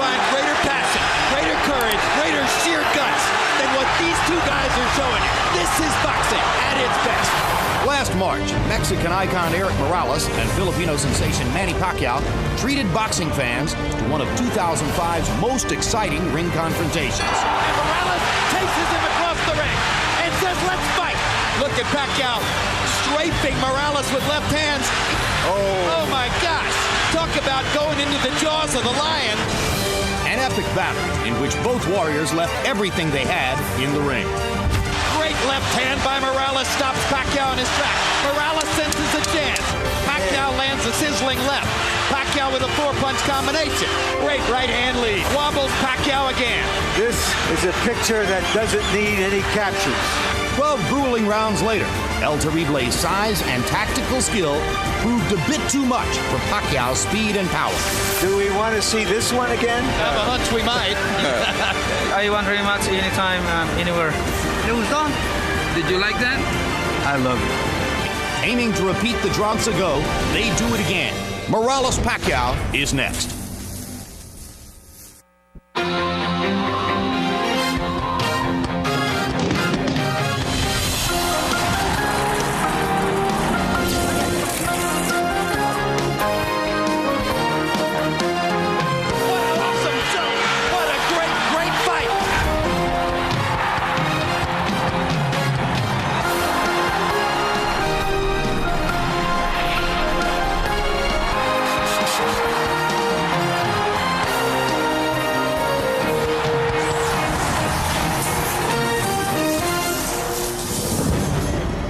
find greater passion, greater courage, greater sheer guts than what these two guys are showing you. This is boxing at its best. Last March, Mexican icon Erik Morales and Filipino sensation Manny Pacquiao treated boxing fans to one of 2005's most exciting ring confrontations. And Morales chases him across the ring and says, let's fight. Look at Pacquiao strafing Morales with left hands. Oh my gosh. Talk about going into the jaws of the lion. An epic battle in which both warriors left everything they had in the ring. Great left hand by Morales stops Pacquiao in his track. Morales senses a chance. Pacquiao lands a sizzling left. Pacquiao with a four-punch combination. Great right hand lead. Wobbles Pacquiao again. This is a picture that doesn't need any captions. 12 grueling rounds later, El Terrible's size and tactical skill proved a bit too much for Pacquiao's speed and power. Do we want to see this one again? I have a hunch we might. I want rematch anytime, anywhere. It was done. Did you like that? I love it. Aiming to repeat the draws ago, they do it again. Morales Pacquiao is next.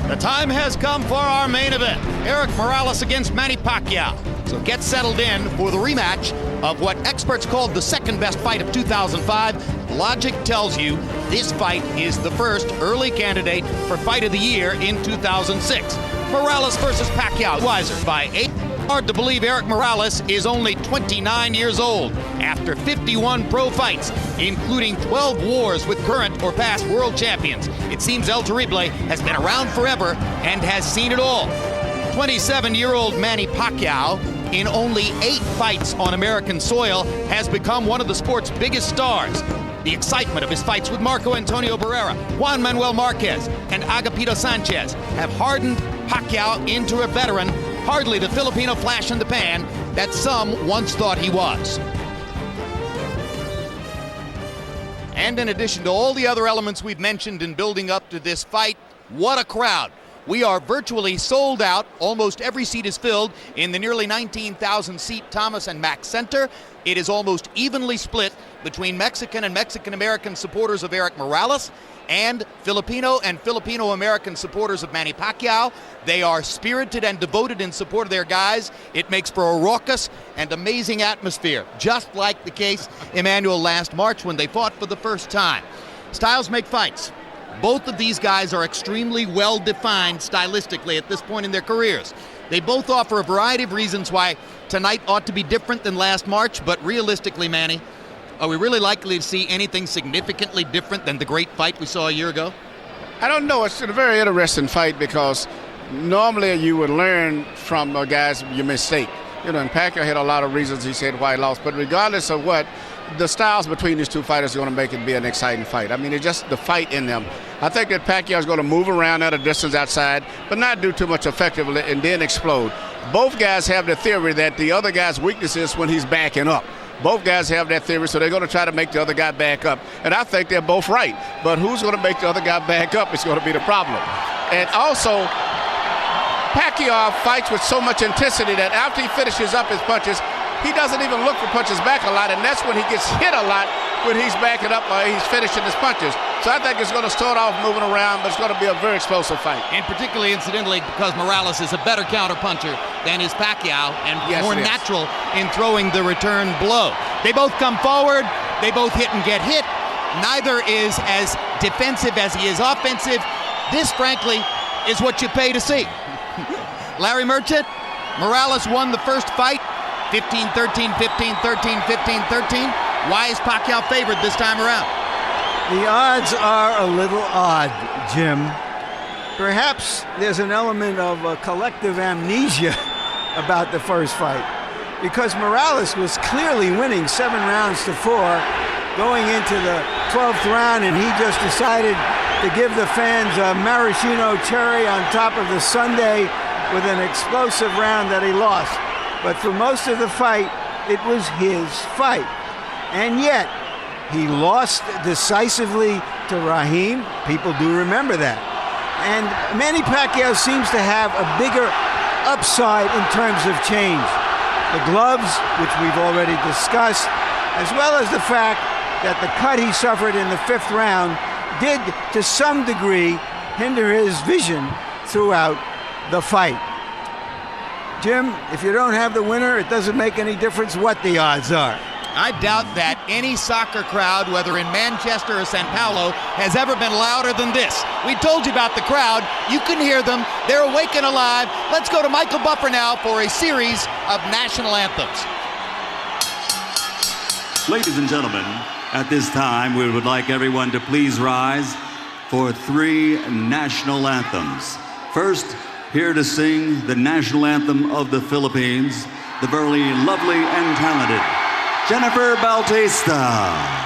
The time has come for our main event. Erik Morales against Manny Pacquiao. So get settled in for the rematch of what experts called the second best fight of 2005. Logic tells you this fight is the first early candidate for Fight of the Year in 2006. Morales versus Pacquiao. Wiser by 8. Hard to believe Erik Morales is only 29 years old after 51 pro fights, including 12 wars with current or past world champions. It seems El Terrible has been around forever and has seen it all. 27-year-old Manny Pacquiao, in only 8 fights on American soil, has become one of the sport's biggest stars. The excitement of his fights with Marco Antonio Barrera, Juan Manuel Marquez, and Agapito Sanchez have hardened Pacquiao into a veteran, hardly the Filipino flash in the pan that some once thought he was. And in addition to all the other elements we've mentioned in building up to this fight, what a crowd. We are virtually sold out. Almost every seat is filled in the nearly 19,000-seat Thomas and Mack Center. It is almost evenly split between Mexican and Mexican-American supporters of Erik Morales and Filipino-American supporters of Manny Pacquiao. They are spirited and devoted in support of their guys. It makes for a raucous and amazing atmosphere, just like the case, Emmanuel, last March when they fought for the first time. Styles make fights. Both of these guys are extremely well-defined stylistically at this point in their careers. They both offer a variety of reasons why tonight ought to be different than last March, but realistically, Manny, are we really likely to see anything significantly different than the great fight we saw a year ago? I don't know. It's a very interesting fight because normally you would learn from guys your mistake. You know, and Pacquiao had a lot of reasons he said why he lost, but regardless of what, the styles between these two fighters are going to make it be an exciting fight. I mean, it's just the fight in them. I think that Pacquiao is going to move around at a distance outside, but not do too much effectively and then explode. Both guys have the theory that the other guy's weakness is when he's backing up. Both guys have that theory, so they're going to try to make the other guy back up. And I think they're both right. But who's going to make the other guy back up is going to be the problem. And also, Pacquiao fights with so much intensity that after he finishes up his punches, he doesn't even look for punches back a lot, and that's when he gets hit a lot when he's backing up or he's finishing his punches. So I think it's going to start off moving around, but it's going to be a very explosive fight. And particularly, incidentally, because Morales is a better counterpuncher than is Pacquiao and more natural in throwing the return blow. They both come forward. They both hit and get hit. Neither is as defensive as he is offensive. This, frankly, is what you pay to see. Larry Merchant, Morales won the first fight, 15-13, 15-13, 15-13. Why is Pacquiao favored this time around? The odds are a little odd, Jim. Perhaps there's an element of collective amnesia about the first fight. because Morales was clearly winning 7 rounds to 4 going into the 12th round, and he just decided to give the fans a maraschino cherry on top of the sundae with an explosive round that he lost. But for most of the fight, it was his fight. And yet, he lost decisively to Raheem. People do remember that. And Manny Pacquiao seems to have a bigger upside in terms of change. The gloves, which we've already discussed, as well as the fact that the cut he suffered in the 5th round did, to some degree, hinder his vision throughout the fight. Jim, if you don't have the winner, it doesn't make any difference what the odds are. I doubt that any soccer crowd, whether in Manchester or Sao Paulo, has ever been louder than this. We told you about the crowd. You can hear them. They're awake and alive. Let's go to Michael Buffer now for a series of national anthems. Ladies and gentlemen, at this time, we would like everyone to please rise for 3 national anthems. First, here to sing the national anthem of the Philippines, the very lovely and talented Jennifer Bautista.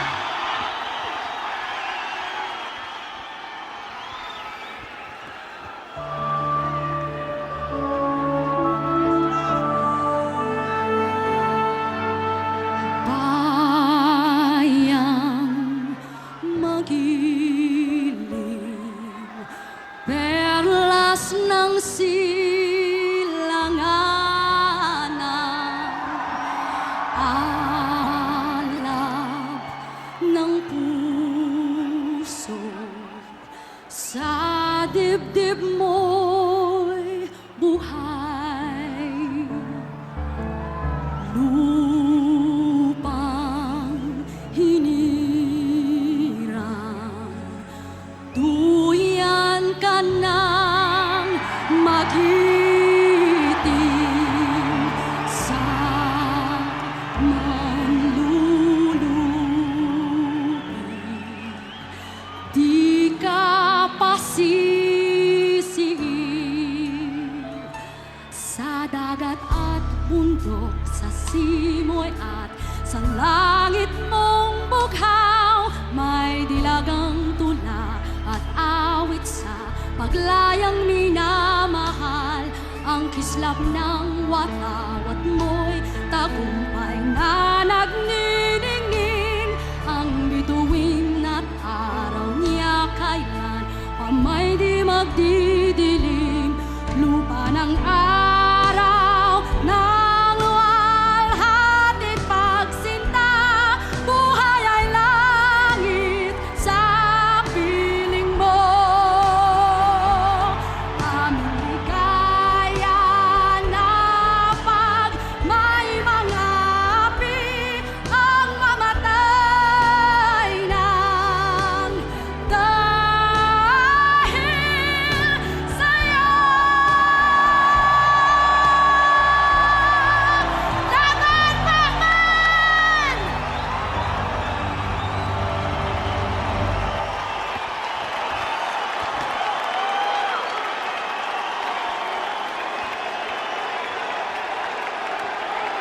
Paglayang minamahal, ang kislap ng watawat mo'y tagumpay na nagniningning. Ang bituin at araw niya kailan pa may di magdidilim. Lupa ng araw ng walhati pagsinta, buhay ay langit sa piling mo.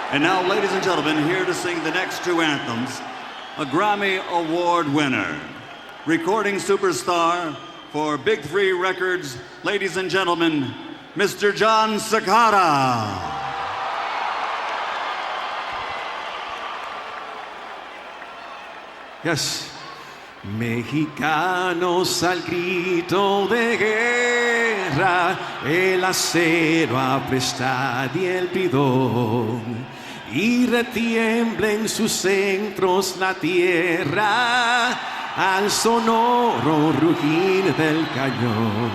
And now, ladies and gentlemen, here to sing the next 2 anthems, a Grammy Award winner, recording superstar for Big 3 Records, ladies and gentlemen, Mr. John Sakata. Yes. Mexicanos al grito de guerra, el acero apresta y el bidón, y retiembla en sus centros la tierra al sonoro rugir del cañón.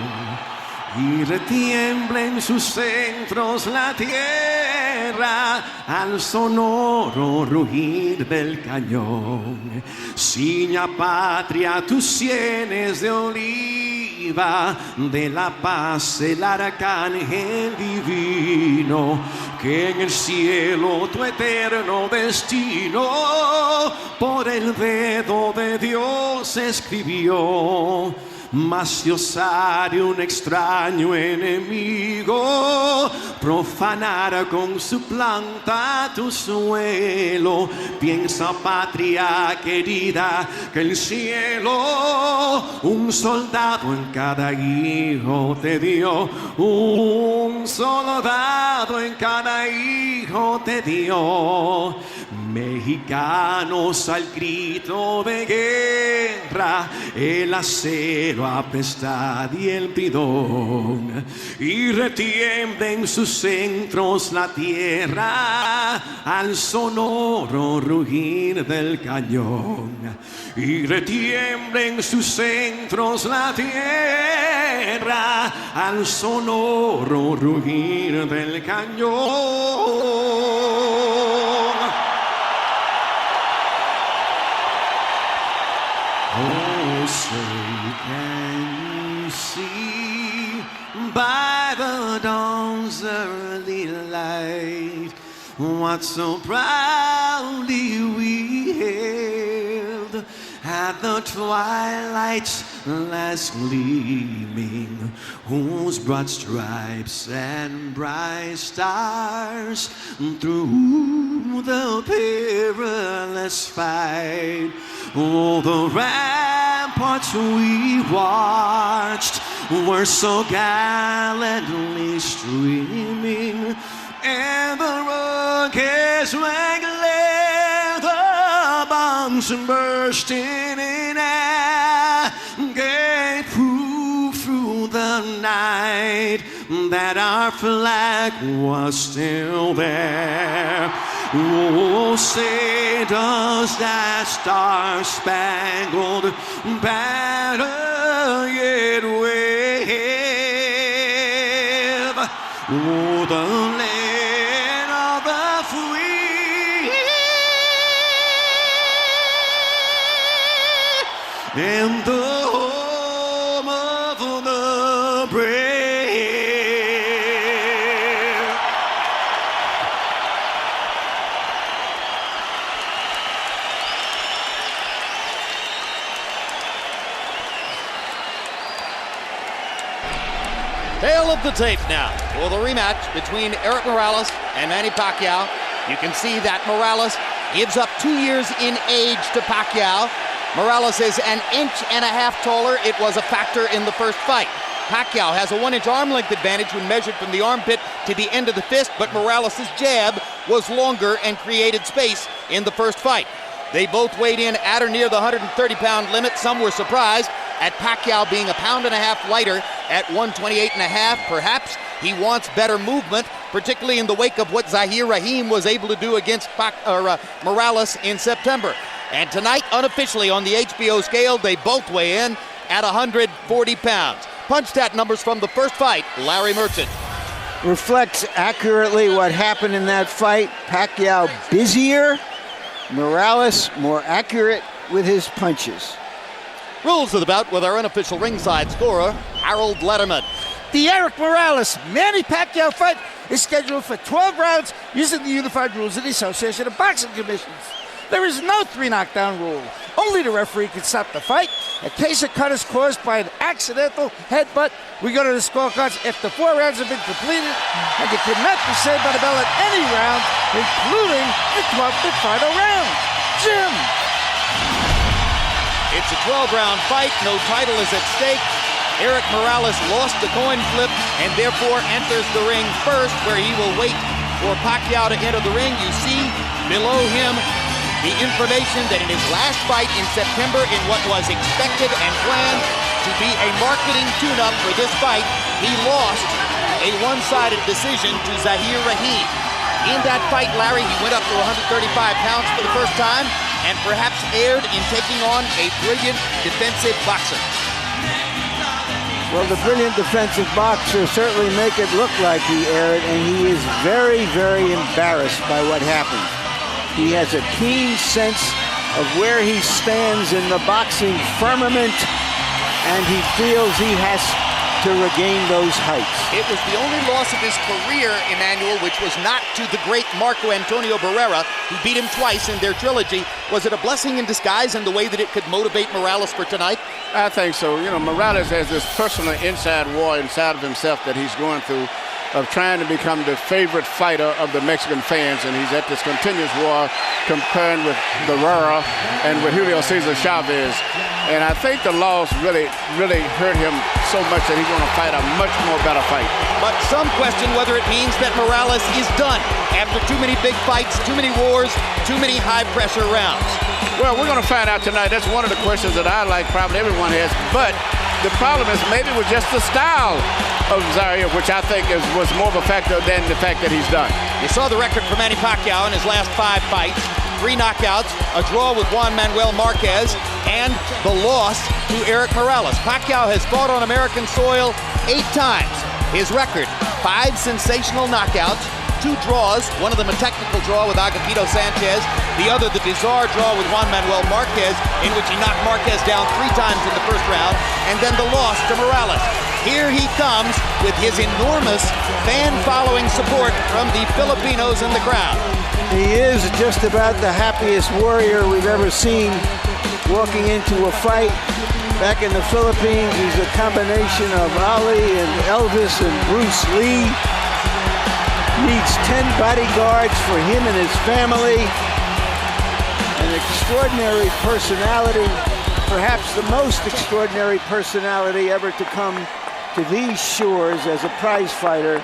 Y retiembla en sus centros la tierra al sonoro rugir del cañón. Ciña patria tus sienes de oliva, de la paz el arcángel divino, que en el cielo tu eterno destino por el dedo de Dios escribió. mas de osar un extraño enemigo profanar con su planta tu suelo. Piensa, patria querida, que el cielo un soldado en cada hijo te dio, un soldado en cada hijo te dio. Mexicanos al grito de guerra, el acero apesta y el bidón, y retiembla en sus centros la tierra al sonoro rugir del cañón, y retiembla en sus centros la tierra al sonoro rugir del cañón. Oh, say, can you see by the dawn's early light what so proudly we hailed at the twilight's last gleaming, whose broad stripes and bright stars through the perilous fight. Oh, the ramparts we watched were so gallantly streaming, and the rockets rang glare, the bombs bursting in air, gave proof through the night that our flag was still there. Oh, say does that star-spangled banner yet wave? Oh, the land of the free and the home of the brave. Tail of the tape now for the rematch between Erik Morales and Manny Pacquiao. You can see that Morales gives up 2 years in age to Pacquiao. Morales is an inch and a half taller. It was a factor in the first fight. Pacquiao has a 1-inch arm length advantage when measured from the armpit to the end of the fist, but Morales' jab was longer and created space in the first fight. They both weighed in at or near the 130-pound limit. Some were surprised at Pacquiao being a pound and a half lighter at 128 and a half. Perhaps he wants better movement, particularly in the wake of what Zahir Rahim was able to do against Morales in September. And tonight, unofficially on the HBO scale, they both weigh in at 140 pounds. Punch stat numbers from the first fight, Larry Merchant. Reflects accurately what happened in that fight. Pacquiao busier, Morales more accurate with his punches. Rules of the bout with our unofficial ringside scorer, Harold Letterman. The Erik Morales-Manny Pacquiao fight is scheduled for 12 rounds using the unified rules of the Association of Boxing Commissions. There is no 3 knockdown rule. Only the referee can stop the fight. A case of cut is caused by an accidental headbutt. We go to the scorecards after 4 rounds have been completed, and you cannot be saved by the bell at any round, including the 12th and final round. Jim. It's a 12-round fight. No title is at stake. Erik Morales lost the coin flip and therefore enters the ring first, where he will wait for Pacquiao to enter the ring. You see below him the information that in his last fight in September, in what was expected and planned to be a marketing tune-up for this fight, he lost a one-sided decision to Zahir Rahim. In that fight, Larry, he went up to 135 pounds for the first time and perhaps erred in taking on a brilliant defensive boxer. Well, the brilliant defensive boxer certainly make it look like he erred, and he is very, very embarrassed by what happened. He has a keen sense of where he stands in the boxing firmament, and he feels he has to regain those heights. It was the only loss of his career, Emmanuel, which was not to the great Marco Antonio Barrera, who beat him twice in their trilogy. Was it a blessing in disguise in the way that it could motivate Morales for tonight? I think so. You know, Morales has this personal inside war inside of himself that he's going through, of trying to become the favorite fighter of the Mexican fans, and he's at this continuous war comparing with Barrera and with Julio Cesar Chavez. And I think the loss really hurt him so much that he's going to fight a much more better fight. But some question whether it means that Morales is done after too many big fights, too many wars, too many high-pressure rounds. Well, we're going to find out tonight. That's one of the questions that I like, probably everyone has. But the problem is maybe with just the style of Zaire, which I think was more of a factor than the fact that he's done. You saw the record for Manny Pacquiao in his last 5 fights. 3 knockouts, a draw with Juan Manuel Marquez, and the loss to Erik Morales. Pacquiao has fought on American soil 8 times. His record, 5 sensational knockouts, 2 draws, one of them a technical draw with Agapito Sanchez, the other the bizarre draw with Juan Manuel Marquez, in which he knocked Marquez down 3 times in the first round, and then the loss to Morales. Here he comes with his enormous fan-following support from the Filipinos in the crowd. He is just about the happiest warrior we've ever seen walking into a fight. Back in the Philippines, he's a combination of Ali and Elvis and Bruce Lee. Needs 10 bodyguards for him and his family. An extraordinary personality, perhaps the most extraordinary personality ever to come to these shores as a prize fighter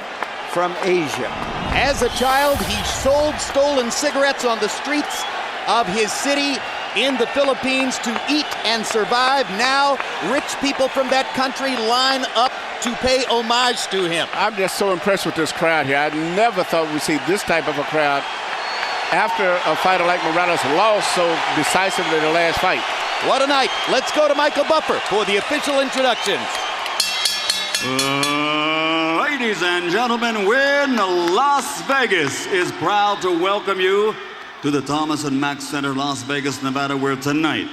from Asia. As a child, he sold stolen cigarettes on the streets of his city in the Philippines to eat and survive. Now, rich people from that country line up to pay homage to him. I'm just so impressed with this crowd here. I never thought we'd see this type of a crowd after a fighter like Morales lost so decisively the last fight. What a night. Let's go to Michael Buffer for the official introductions. Ladies and gentlemen, Wynn Las Vegas is proud to welcome you to the Thomas and Mack Center, Las Vegas, Nevada, where tonight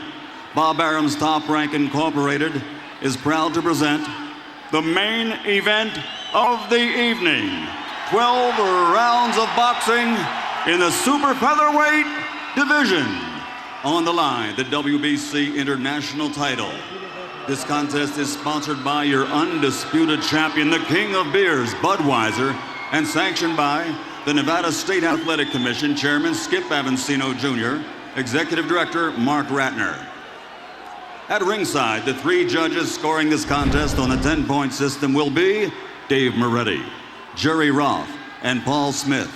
Bob Arum's Top Rank Incorporated is proud to present the main event of the evening. 12 rounds of boxing in the super featherweight division. On the line, the WBC International title. This contest is sponsored by your undisputed champion, the King of Beers, Budweiser, and sanctioned by the Nevada State Athletic Commission Chairman Skip Avancino Jr., Executive Director Mark Ratner. At ringside, the 3 judges scoring this contest on a 10-point system will be Dave Moretti, Jerry Roth, and Paul Smith.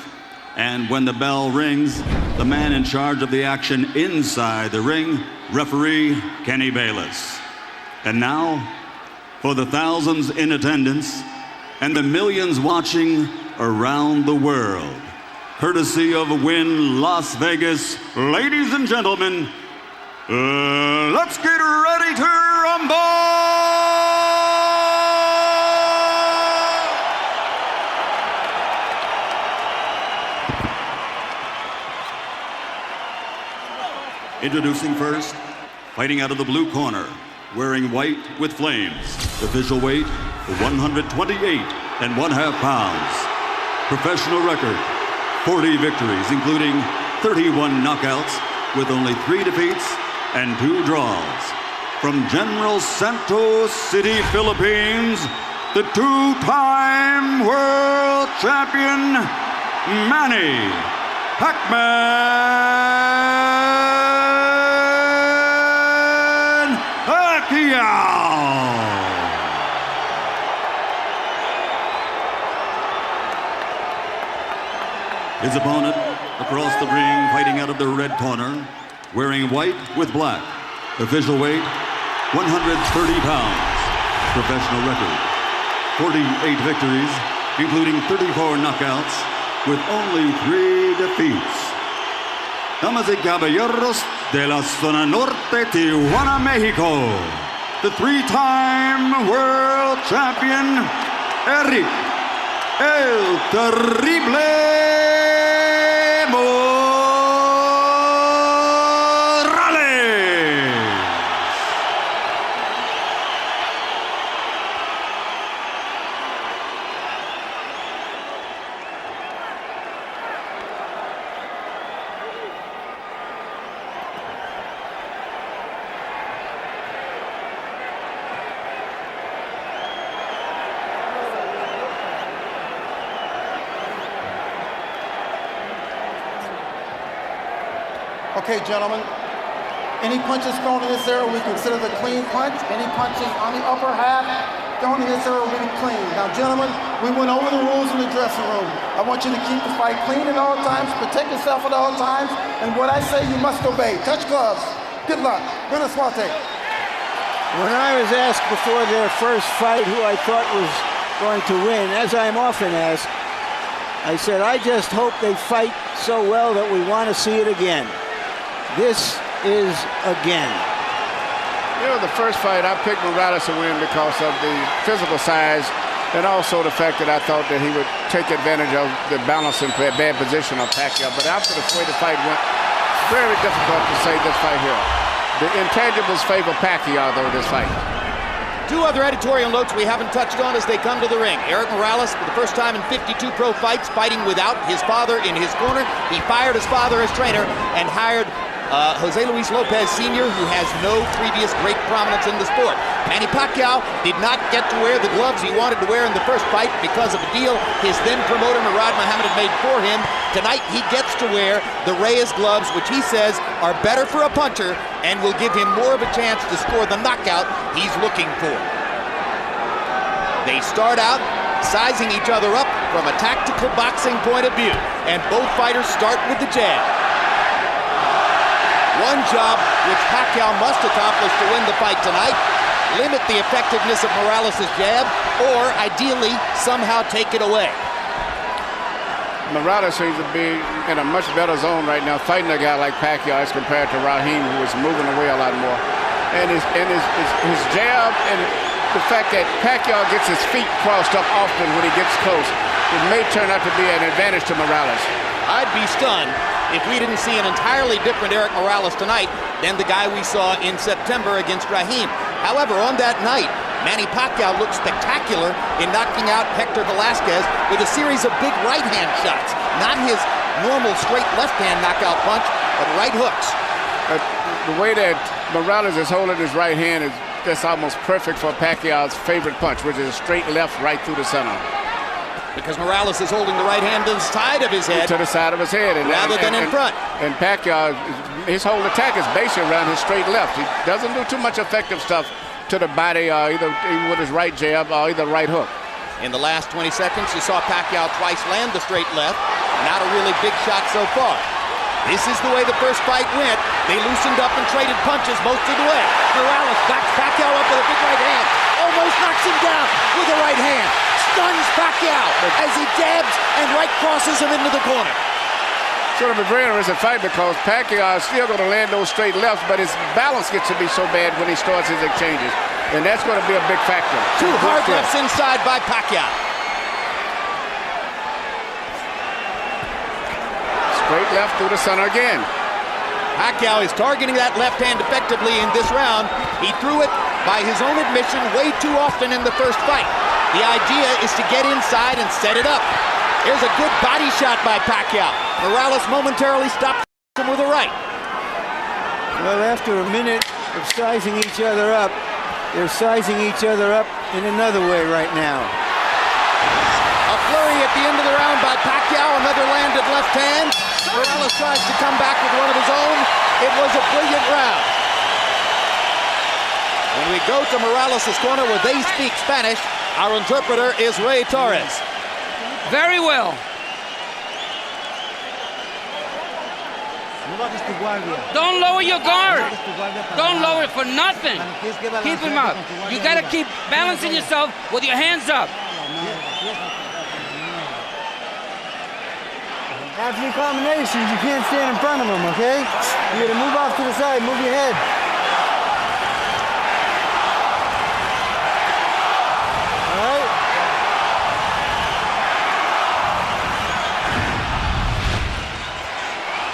And when the bell rings, the man in charge of the action inside the ring, referee Kenny Bayless. And now, for the thousands in attendance and the millions watching around the world, courtesy of Wynn Las Vegas, ladies and gentlemen, let's get ready to rumble! Introducing first, fighting out of the blue corner, wearing white with flames, official weight 128.5 pounds. Professional record, 40 victories, including 31 knockouts with only 3 defeats and 2 draws. From General Santos City, Philippines, the 2-time world champion, Manny Pacquiao. His opponent across the ring, fighting out of the red corner, wearing white with black. Official weight, 130 pounds. Professional record, 48 victories, including 34 knockouts, with only 3 defeats. Damas y caballeros de la zona norte, Tijuana, Mexico, the 3-time world champion, Erik El Terrible Morales. Okay, gentlemen. Any punches thrown in this area we consider the clean punch. Any punches on the upper half thrown in this area will be clean. Now, gentlemen, we went over the rules in the dressing room. I want you to keep the fight clean at all times, protect yourself at all times, and what I say you must obey. Touch gloves. Good luck. Buena suerte. When I was asked before their first fight who I thought was going to win, as I'm often asked, I said, I just hope they fight so well that we want to see it again. This is again. You know, the first fight, I picked Morales to win because of the physical size and also the fact that I thought that he would take advantage of the balance and bad position of Pacquiao. But after the way the fight went, very difficult to say this fight here. The intangibles favor Pacquiao, though, this fight. Two other editorial notes we haven't touched on as they come to the ring. Erik Morales, for the first time in 52 pro fights, fighting without his father in his corner. He fired his father as trainer and hired Jose Luis Lopez Sr., who has no previous great prominence in the sport. Manny Pacquiao did not get to wear the gloves he wanted to wear in the first fight because of a deal his then promoter Murad Muhammad had made for him. Tonight he gets to wear the Reyes gloves, which he says are better for a puncher and will give him more of a chance to score the knockout he's looking for. They start out sizing each other up from a tactical boxing point of view, and both fighters start with the jab. One job which Pacquiao must accomplish to win the fight tonight: limit the effectiveness of Morales' jab, or ideally somehow take it away. Morales seems to be in a much better zone right now, fighting a guy like Pacquiao as compared to Raheem, who is moving away a lot more. And his jab and the fact that Pacquiao gets his feet crossed up often when he gets close, it may turn out to be an advantage to Morales. I'd be stunned if we didn't see an entirely different Erik Morales tonight than the guy we saw in September against Raheem. However, on that night, Manny Pacquiao looked spectacular in knocking out Hector Velasquez with a series of big right-hand shots. Not his normal straight left-hand knockout punch, but right hooks. The way that Morales is holding his right hand is just almost perfect for Pacquiao's favorite punch, which is a straight left right through the center. Because Morales is holding the right hand to the side of his head. To the side of his head. Rather than in front. And Pacquiao, his whole attack is basically around his straight left. He doesn't do too much effective stuff to the body, either with his right jab or either right hook. In the last 20 seconds, you saw Pacquiao twice land the straight left. Not a really big shot so far. This is the way the first fight went. They loosened up and traded punches most of the way. Morales backs Pacquiao up with a big right hand. Almost knocks him down with a right hand. Stuns Pacquiao as he jabs and right crosses him into the corner. It's going to be a very interesting fight because Pacquiao is still going to land those straight lefts, but his balance gets to be so bad when he starts his exchanges. And that's going to be a big factor. Two hard lefts inside by Pacquiao. Straight left through the center again. Pacquiao is targeting that left hand effectively in this round. He threw it, by his own admission, way too often in the first fight. The idea is to get inside and set it up. Here's a good body shot by Pacquiao. Morales momentarily stopped him with a right. Well, after a minute of sizing each other up, they're sizing each other up in another way right now. A flurry at the end of the round by Pacquiao, another landed left hand. Morales tries to come back with one of his own. It was a brilliant round. When we go to Morales' corner where they speak Spanish, our interpreter is Ray Torres. Very well. Don't lower your guard. Don't lower it for nothing. Keep him up. You got to keep balancing yourself with your hands up. After your combinations, you can't stand in front of them, okay? You got to move off to the side, move your head.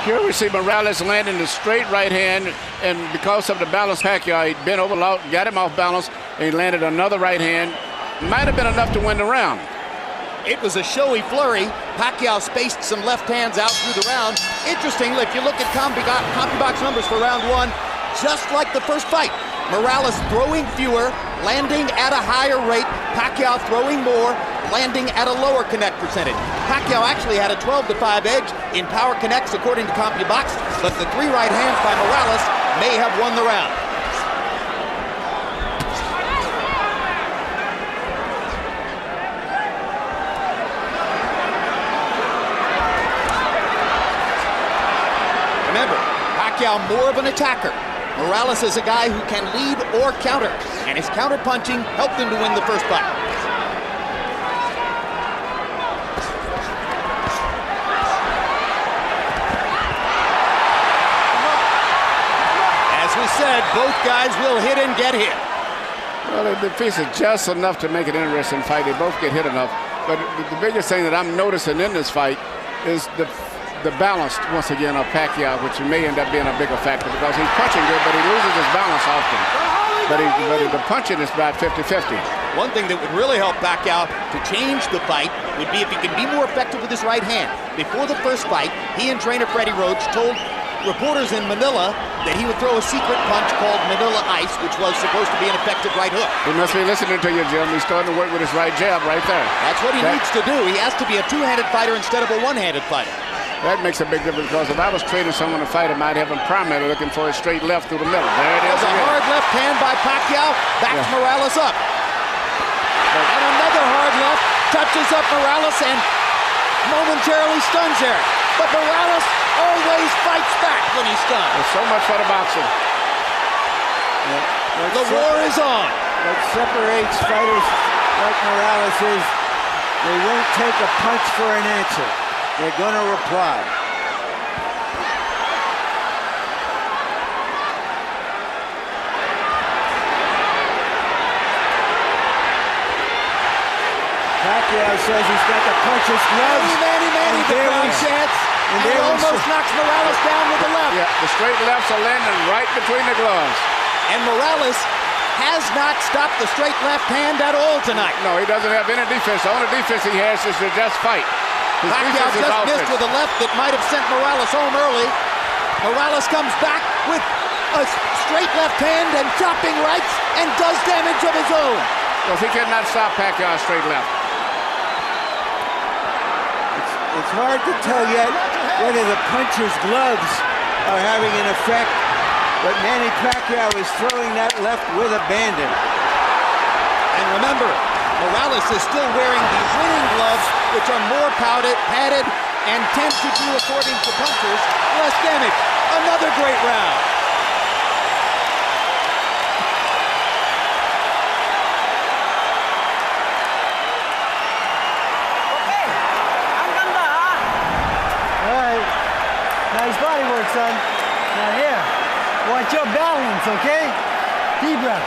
Here we see Morales landing the straight right hand, and because of the balance Pacquiao, he bent over, got him off balance, and he landed another right hand. Might have been enough to win the round. It was a showy flurry. Pacquiao spaced some left hands out through the round. Interestingly, if you look at CompuBox numbers for round one, just like the first fight, Morales throwing fewer, landing at a higher rate, Pacquiao throwing more. landing at a lower connect percentage. Pacquiao actually had a 12-5 edge in power connects according to CompuBox, but the 3 right hands by Morales may have won the round. Remember, Pacquiao more of an attacker. Morales is a guy who can lead or counter, and his counter-punching helped him to win the first fight. As we said, both guys will hit and get hit. Well, the piece is just enough to make it an interesting fight. They both get hit enough. But the biggest thing that I'm noticing in this fight is the balance, once again, of Pacquiao, which may end up being a bigger factor because he's punching good, but he loses his balance often. But the punching is about 50-50. One thing that would really help Pacquiao to change the fight would be if he can be more effective with his right hand. Before the first fight, he and trainer Freddie Roach told reporters in Manila that he would throw a secret punch called Manila Ice, which was supposed to be an effective right hook. He must be listening to you, Jim. He's starting to work with his right jab right there. That's what he needs to do. He has to be a two-handed fighter instead of a one-handed fighter. That makes a big difference because if I was training someone to fight him, I'd have him primarily looking for a straight left through the middle. There it is. There's a hard left hand by Pacquiao. Backs Morales up. And another hard left touches up Morales and momentarily stuns Erik. But Morales always fights back when he's stunned. There's so much for the boxing. The war is on. What separates fighters like Morales is they won't take a punch for an answer. They're going to reply. Pacquiao says he's got to punch his gloves. Manny, the crowd chants. And he almost knocks Morales down with the left. Yeah, the straight lefts are landing right between the gloves. And Morales has not stopped the straight left hand at all tonight. No, he doesn't have any defense. The only defense he has is to just fight. Pacquiao just missed with a left that might have sent Morales home early. Morales comes back with a straight left hand and chopping rights and does damage of his own. Well, he cannot stop Pacquiao straight left. It's hard to tell yet whether the puncher's gloves are having an effect, but Manny Pacquiao is throwing that left with abandon. And remember, Morales is still wearing the winning gloves, which are more padded and tend to do, according to punchers, less damage. Another great round. All right. Nice body work, son. Now here, watch your balance, okay? Deep breath.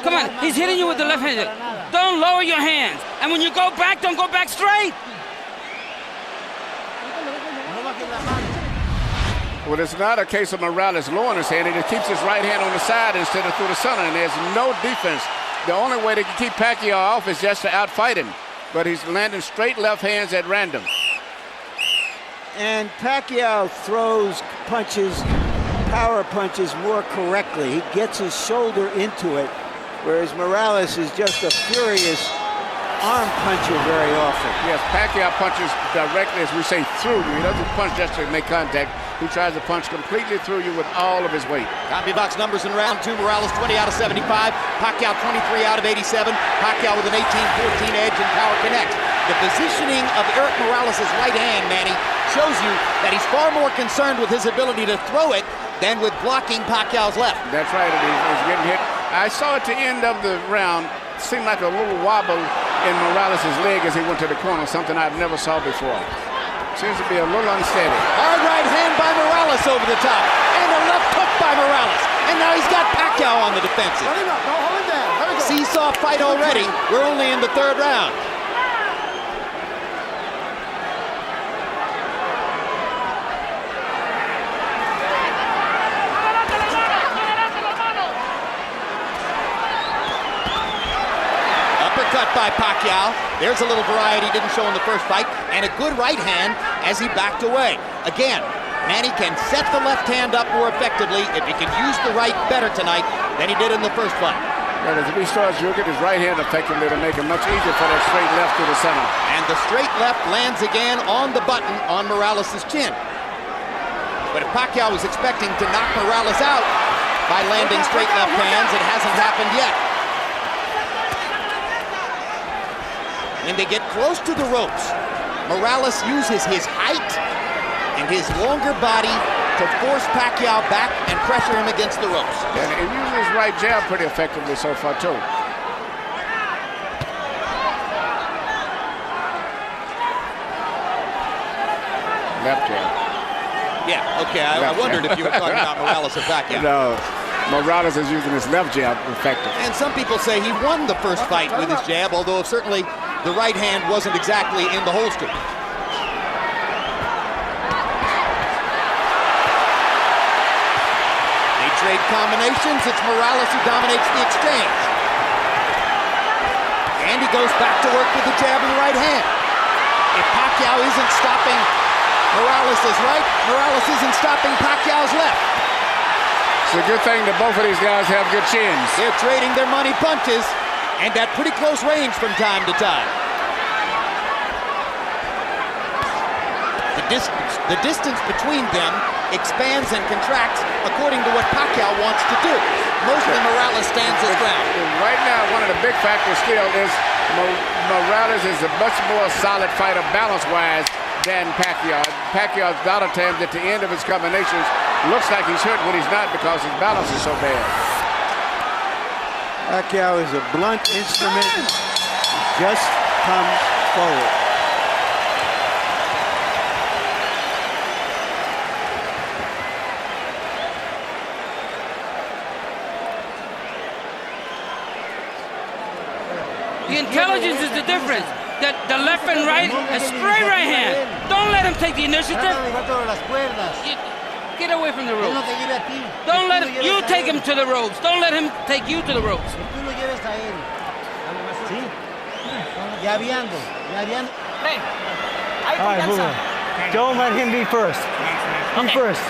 Come on, he's hitting you with the left hand. Don't lower your hands. And when you go back, don't go back straight. Well, it's not a case of Morales lowering his hand. He just keeps his right hand on the side instead of through the center, and there's no defense. The only way to keep Pacquiao off is just to outfight him. But he's landing straight left hands at random. And Pacquiao throws punches, power punches more correctly. He gets his shoulder into it, whereas Morales is just a furious arm puncher very often. Yes, Pacquiao punches directly, as we say, through you. He doesn't punch just to make contact. He tries to punch completely through you with all of his weight. CompuBox numbers in round 2, Morales 20 out of 75, Pacquiao 23 out of 87, Pacquiao with an 18-14 edge in power connect. The positioning of Erik Morales' right hand, Manny, shows you that he's far more concerned with his ability to throw it than with blocking Pacquiao's left. That's right, he's getting hit. I saw at the end of the round, seemed like a little wobble in Morales' leg as he went to the corner, something I've never saw before. Seems to be a little unsteady. Hard right hand by Morales over the top, and a left hook by Morales. And now he's got Pacquiao on the defensive. Hold him up, don't hold him down. There we go. Seesaw fight already. We're only in the third round. Uppercut by Pacquiao. There's a little variety he didn't show in the first fight, and a good right hand as he backed away. Again, Manny can set the left hand up more effectively if he can use the right better tonight than he did in the first fight. And if he starts using his right hand effectively, it'll make it much easier for that straight left to the center. And the straight left lands again on the button on Morales' chin. But if Pacquiao was expecting to knock Morales out by landing straight left hands, it hasn't happened yet. When they get close to the ropes, Morales uses his height and his longer body to force Pacquiao back and pressure him against the ropes. And he uses his right jab pretty effectively so far, too. Left jab. Yeah, okay, I wondered if you were talking about Morales or Pacquiao. No, Morales is using his left jab effectively. And some people say he won the first fight with his jab, although certainly the right hand wasn't exactly in the holster. Trade combinations, it's Morales who dominates the exchange. And he goes back to work with the jab and the right hand. If Pacquiao isn't stopping Morales' right, Morales isn't stopping Pacquiao's left. It's a good thing that both of these guys have good chins. They're trading their money punches and at pretty close range from time to time. The distance between them expands and contracts according to what Pacquiao wants to do. Mostly Morales stands his ground. Right now, one of the big factors still is Morales is a much more solid fighter balance-wise than Pacquiao. Pacquiao's a lot of times at the end of his combinations looks like he's hurt when he's not because his balance is so bad. Pacquiao is a blunt instrument. Just comes forward. The intelligence is the difference. The left and right, a straight right hand. Don't let him take the initiative. Get away from the ropes. Don't let him, you take him to the ropes. Don't let him take you to the ropes. All right, hold on. Don't let him be first. Be first.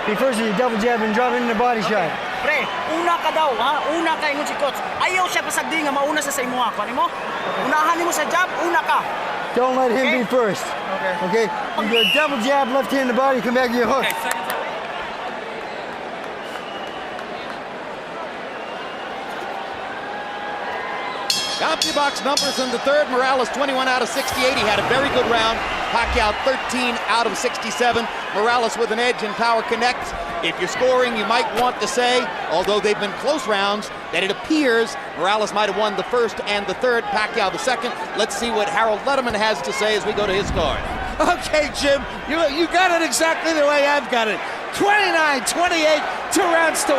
Be first with your double jab and drop it in the body shot. Pre, una ka daw, ha? Una ka ingon si coach. Ayaw siya pasagdi nga mauna sa imo ha. Kunin mo? Unahan mo sa jab, una ka. Don't let him be first. Okay? You go double jab, left hand in the body, come back to your hook. CompuBox numbers in the third. Morales 21 out of 68. He had a very good round. Pacquiao 13 out of 67. Morales with an edge in power connect. If you're scoring, you might want to say, although they've been close rounds, that it appears Morales might have won the first and the third, Pacquiao the second. Let's see what Harold Letterman has to say as we go to his card. Okay, Jim, you got it exactly the way I've got it. 29-28, 2 rounds to 1.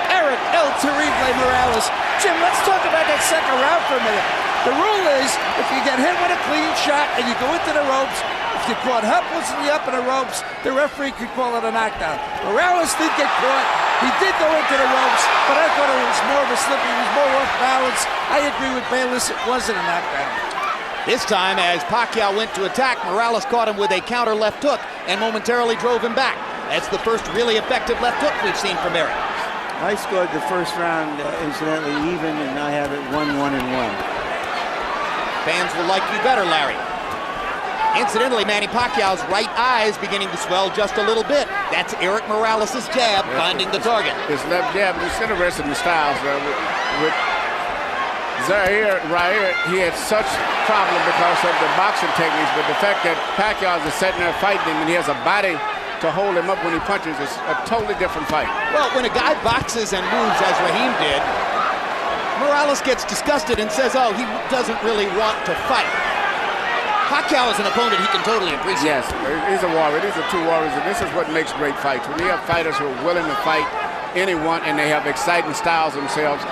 Erik El Terrible Morales. Jim, let's talk about that second round for a minute. The rule is, if you get hit with a clean shot and you go into the ropes, if you caught helplessly up in the ropes, the referee could call it a knockdown. Morales did get caught. He did go into the ropes, but I thought it was more of a slip. He was more off balance. I agree with Bayless. It wasn't a knockdown. This time, as Pacquiao went to attack, Morales caught him with a counter left hook and momentarily drove him back. That's the first really effective left hook we've seen from Erik. I scored the first round, incidentally, even, and I have it 1-1-1. Fans will like you better, Larry. Incidentally, Manny Pacquiao's right eye is beginning to swell just a little bit. That's Erik Morales' jab finding the target. His left jab, it's interesting in the styles. With Zaire, right here, he had such problem because of the boxing techniques, but the fact that Pacquiao is sitting there fighting him and he has a body to hold him up when he punches is a totally different fight. Well, when a guy boxes and moves as Raheem did, Morales gets disgusted and says, oh, he doesn't really want to fight. Pacquiao is an opponent he can totally appreciate. Yes, he's a warrior. These are two warriors, and this is what makes great fights. When you have fighters who are willing to fight anyone and they have exciting styles themselves,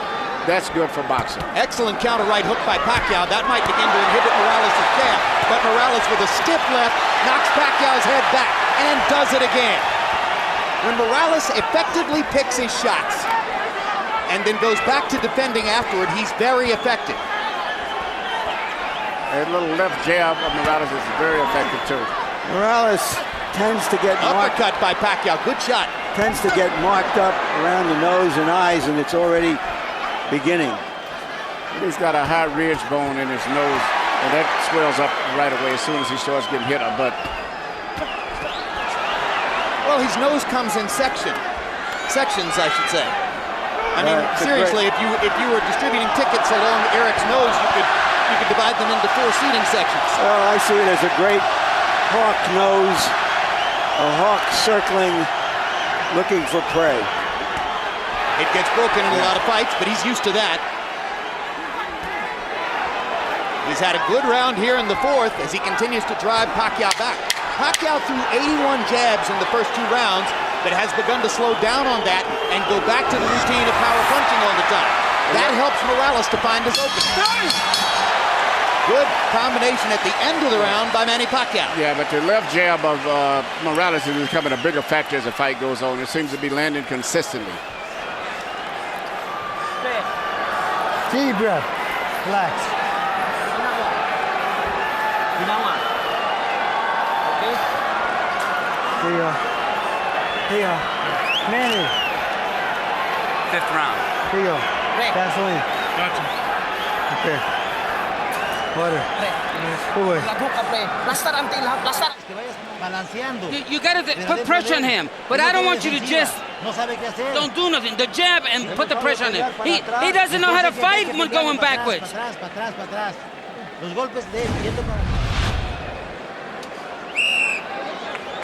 that's good for boxing. Excellent counter right hook by Pacquiao. That might begin to inhibit Morales' jab. But Morales with a stiff left knocks Pacquiao's head back and does it again. When Morales effectively picks his shots and then goes back to defending afterward, he's very effective. A little left jab of Morales is very effective too. Morales tends to get marked. Uppercut by Pacquiao. Good shot. Tends to get marked up around the nose and eyes, and it's already beginning. He's got a high ridge bone in his nose, and that swells up right away as soon as he starts getting hit a butt. Well, his nose comes in sections, I should say. I mean, seriously, if you were distributing tickets along Erik's nose, you could divide them into 4 seating sections. Well, I see it as a great hawk nose, a hawk circling, looking for prey. It gets broken in a lot of fights, but he's used to that. He's had a good round here in the 4th as he continues to drive Pacquiao back. Pacquiao threw 81 jabs in the first 2 rounds, but has begun to slow down on that and go back to the routine of power punching all the time. That helps Morales to find his opening. Good combination at the end of the round by Manny Pacquiao. Yeah, but the left jab of Morales is becoming a bigger factor as the fight goes on. It seems to be landing consistently. Deep breath. Relax. Here you go. Here you go. Manny. 5th round. Here you go. Gasoline. Gotcha. Okay. Water. You gotta put pressure on him, but I don't want you to just don't do nothing. The jab and put the pressure on him. He doesn't know how to fight when going backwards.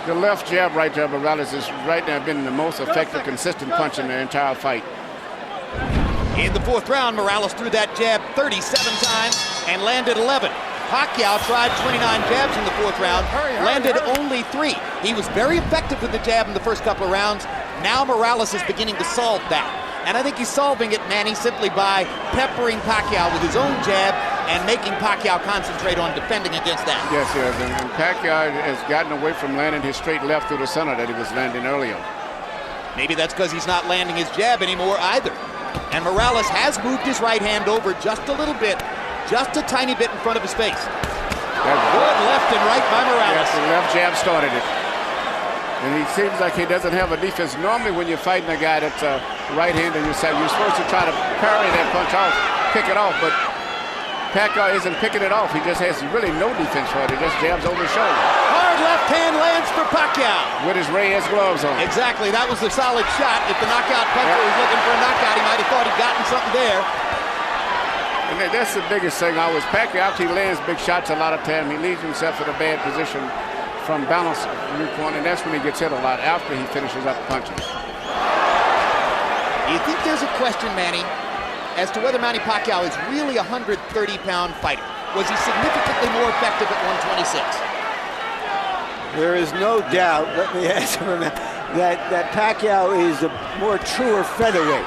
The left jab right there, Morales is right now been the most effective, consistent punch in the entire fight. In the 4th round, Morales threw that jab 37 times and landed 11. Pacquiao tried 29 jabs in the 4th round, landed only 3. He was very effective with the jab in the first couple of rounds. Now Morales is beginning to solve that. And I think he's solving it, Manny, simply by peppering Pacquiao with his own jab and making Pacquiao concentrate on defending against that. Yes, yes, and Pacquiao has gotten away from landing his straight left through the center that he was landing earlier. Maybe that's because he's not landing his jab anymore either. And Morales has moved his right hand over just a little bit, just a tiny bit in front of his face. Good left and right by Morales. Yes, the left jab started it. And he seems like he doesn't have a defense. Normally when you're fighting a guy that's right-handed, you're supposed to try to parry that punch off, pick it off, but Pacquiao isn't picking it off. He just has really no defense for it. He just jabs over his shoulder. Hard left hand lands for Pacquiao. With his Reyes gloves on. Exactly, that was a solid shot. If the knockout puncher was looking for a knockout, he might have thought he'd gotten something there. And that's the biggest thing always. Pacquiao, he lands big shots a lot of time. He leaves himself in a bad position from balance viewpoint, and that's when he gets hit a lot after he finishes up punches. Do you think there's a question, Manny, as to whether Manny Pacquiao is really a 130-pound fighter? Was he significantly more effective at 126? There is no doubt, let me answer him, that Pacquiao is a more truer featherweight.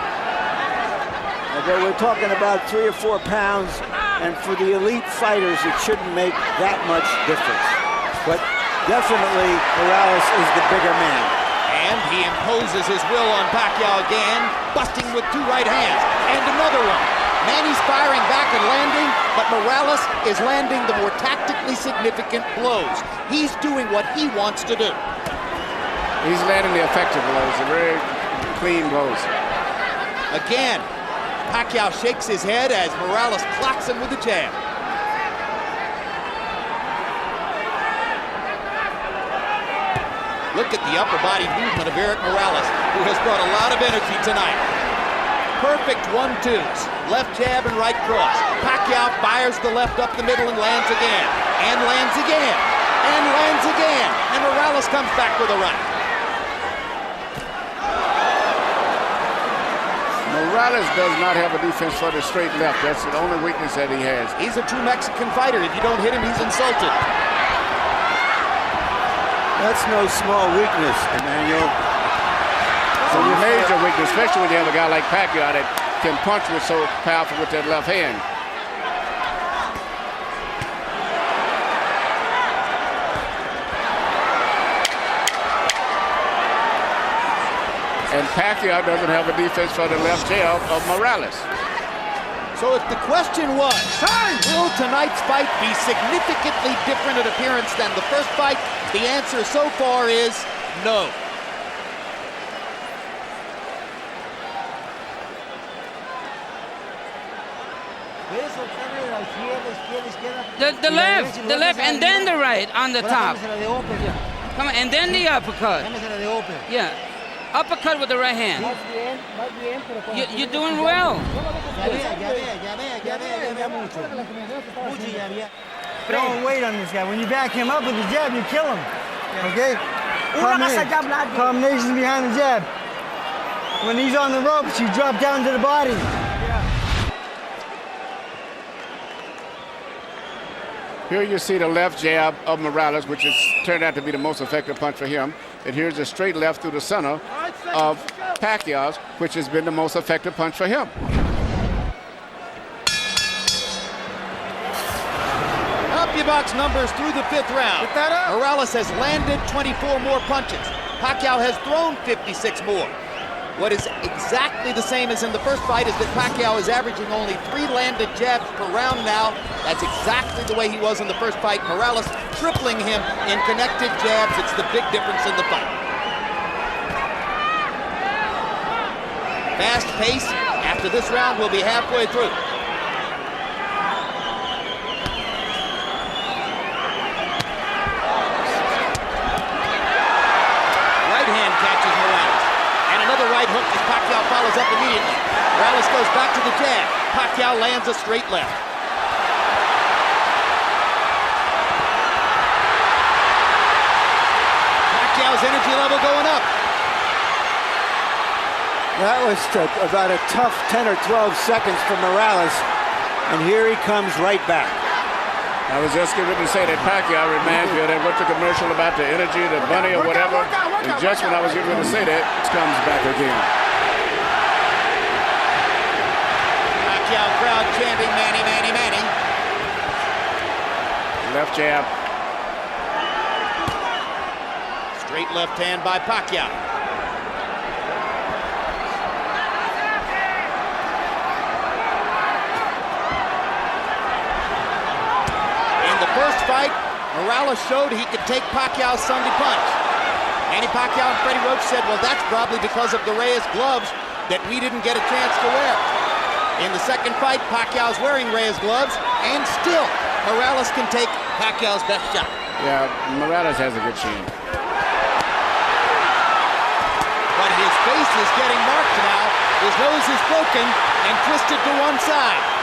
Okay, we're talking about 3 or 4 pounds, and for the elite fighters, it shouldn't make that much difference. But definitely, Morales is the bigger man. And he imposes his will on Pacquiao again, busting with 2 right hands. And another one. Manny's firing back and landing, but Morales is landing the more tactically significant blows. He's doing what he wants to do. He's landing the effective blows, the very clean blows. Again, Pacquiao shakes his head as Morales clocks him with a jab. Look at the upper body movement of Erik Morales, who has brought a lot of energy tonight. Perfect 1-2s, left jab and right cross. Pacquiao fires the left up the middle and lands again, and lands again, and lands again. And Morales comes back with a right. Morales does not have a defense for the straight left. That's the only weakness that he has. He's a true Mexican fighter. If you don't hit him, he's insulted. That's no small weakness, Emmanuel. It's a major weakness, especially when you have a guy like Pacquiao that can punch with so powerful with that left hand. And Pacquiao doesn't have a defense for the left jab of Morales. So if the question was, will tonight's fight be significantly different in appearance than the first fight? The answer so far is no. The left, and then the right on the top. Come on, and then the uppercut. Yeah, uppercut with the right hand. You're doing well. Don't wait on this guy. When you back him up with the jab, you kill him. Okay? Combinations behind the jab. When he's on the ropes, you drop down to the body. Here you see the left jab of Morales, which has turned out to be the most effective punch for him. And here's a straight left through the center of Pacquiao's, which has been the most effective punch for him. CompuBox numbers through the 5th round. Morales has landed 24 more punches. Pacquiao has thrown 56 more. What is exactly the same as in the first fight is that Pacquiao is averaging only 3 landed jabs per round now. That's exactly the way he was in the first fight. Morales tripling him in connected jabs. It's the big difference in the fight. Fast pace. After this round, we'll be halfway through. Right hand catches Morales. And another right hook as Pacquiao follows up immediately. Morales goes back to the jab. Pacquiao lands a straight left. Pacquiao's energy level going up. That was about a tough 10 or 12 seconds for Morales, and here he comes right back. I was just getting to say that Pacquiao reminds me of that what's the commercial about the energy, the bunny or whatever. And just when I was getting ready to say that, it comes back again. Pacquiao crowd chanting Manny, Manny, Manny. Left jab. Straight left hand by Pacquiao. First fight, Morales showed he could take Pacquiao's Sunday punch. Manny Pacquiao and Freddie Roach said, well, that's probably because of the Reyes gloves that we didn't get a chance to wear. In the second fight, Pacquiao's wearing Reyes gloves, and still, Morales can take Pacquiao's best shot. Yeah, Morales has a good chin. But his face is getting marked now. His nose is broken and twisted to one side.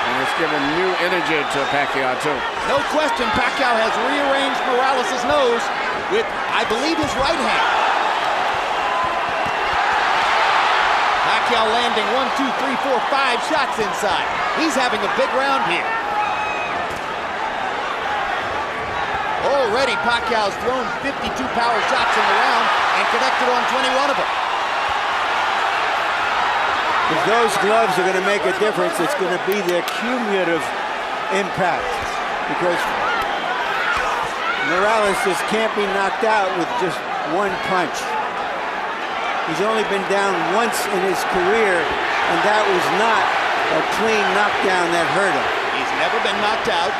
And it's given new energy to Pacquiao, too. No question, Pacquiao has rearranged Morales' nose with, I believe, his right hand. Pacquiao landing 1, 2, 3, 4, 5 shots inside. He's having a big round here. Already, Pacquiao's thrown 52 power shots in the round and connected on 21 of them. If those gloves are going to make a difference, it's going to be their cumulative impact, because Morales just can't be knocked out with just one punch. He's only been down once in his career, and that was not a clean knockdown that hurt him. He's never been knocked out.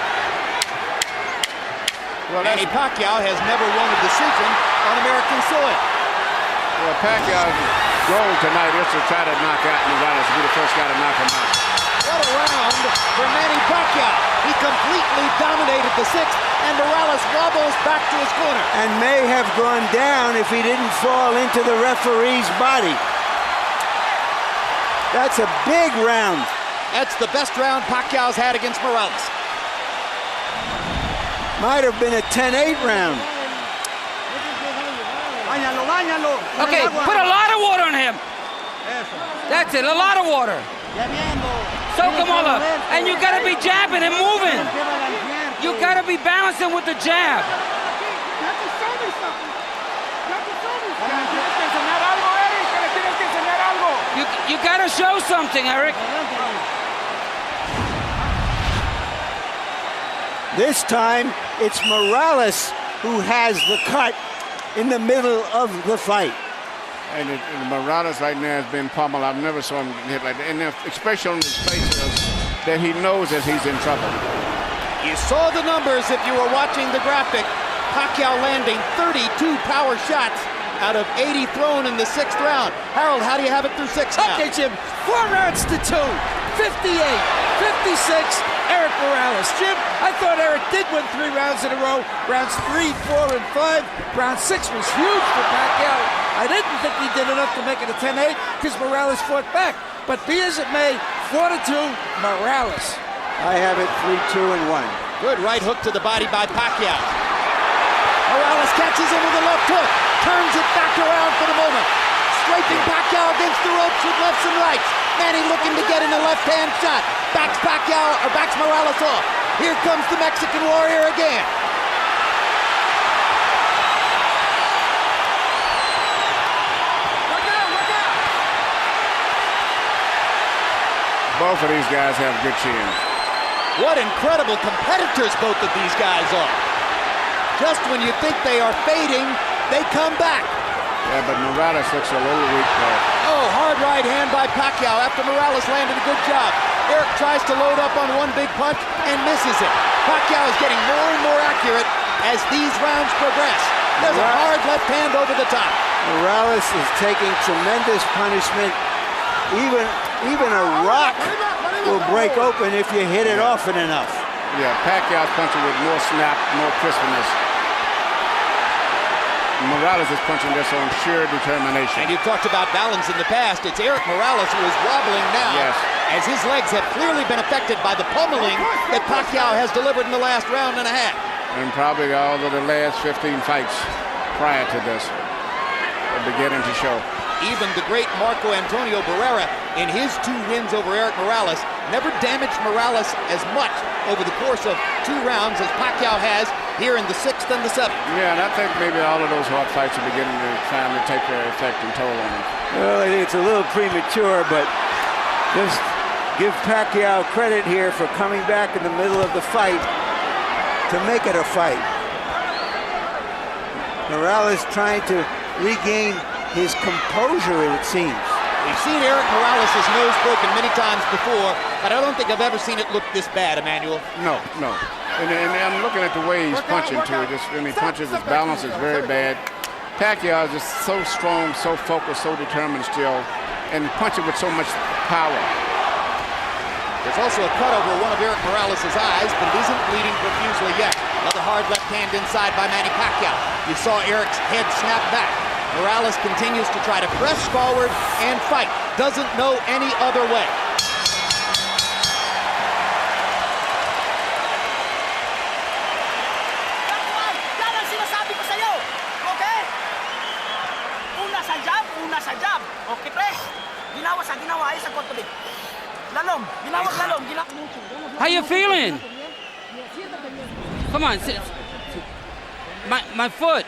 Well, Manny Pacquiao has never won a decision on American soil. Well, Pacquiao's goal tonight is to try to knock out Morales, be the first guy to knock him out. What a round for Manny Pacquiao. He completely dominated the 6th, and Morales wobbles back to his corner. And may have gone down if he didn't fall into the referee's body. That's a big round. That's the best round Pacquiao's had against Morales. Might have been a 10-8 round. Okay, put a lot of water on him. That's it, a lot of water. Soak him all up. And you gotta be jabbing and moving. You gotta be balancing with the jab. You gotta show something, Erik. This time, it's Morales who has the cut in the middle of the fight. And Morales right now has been pummeled. I've never saw him hit like that. And the expression on his face is that he knows that he's in trouble. You saw the numbers if you were watching the graphic. Pacquiao landing 32 power shots out of 80 thrown in the 6th round. Harold, how do you have it through 6 now? Okay, Jim, 4 rounds to 2. 58, 56, Erik Morales. Jim, I thought Erik did win 3 rounds in a row. Rounds 3, 4, and 5. Round 6 was huge for Pacquiao. I didn't think he did enough to make it a 10-8 because Morales fought back. But be as it may, 4-2, Morales. I have it 3-2 and 1. Good right hook to the body by Pacquiao. Morales catches him with a left hook. Turns it back around for the moment. Scraping Pacquiao against the ropes with lefts and rights. Manny looking to get in a left-hand shot. Backs Morales off. Here comes the Mexican warrior again. Both of these guys have good chins. What incredible competitors both of these guys are. Just when you think they are fading, they come back. Yeah, but Morales looks a little weak there. Oh, hard right hand by Pacquiao after Morales landed a good job. Erik tries to load up on one big punch and misses it. Pacquiao is getting more and more accurate as these rounds progress. There's a hard left hand over the top. Morales is taking tremendous punishment. Even a rock will break open if you hit it often enough. Yeah, Pacquiao's punching with more snap, more crispness. Morales is punching this on sheer determination. And you've talked about balance in the past. It's Erik Morales who is wobbling now, as his legs have clearly been affected by the pummeling that Pacquiao has delivered in the last round and a half. And probably all of the last 15 fights prior to this are beginning to show. Even the great Marco Antonio Barrera, in his 2 wins over Erik Morales, never damaged Morales as much over the course of 2 rounds as Pacquiao has here in the 6th and the 7th. Yeah, and I think maybe all of those hard fights are beginning to finally take their effect and toll on him. Well, it's a little premature, but just give Pacquiao credit here for coming back in the middle of the fight to make it a fight. Morales trying to regain his composure, it seems. We've seen Erik Morales' nose broken many times before, but I don't think I've ever seen it look this bad, Emmanuel. No. And I'm looking at the way he's punching, too. When he punches, his balance is very bad. Pacquiao is just so strong, so focused, so determined still, and punching with so much power. There's also a cut over one of Erik Morales' eyes, but it isn't bleeding profusely yet. Another hard left hand inside by Manny Pacquiao. You saw Erik's head snap back. Morales continues to try to press forward and fight. Doesn't know any other way. Yan ang sinasabi ko sa'yo. Okay? Una sa jab. Okay, pre? Ginawa sa ginawa. Ay, sa kontulig. Lalom. Lalom. How you feeling? Come on, sit. My foot.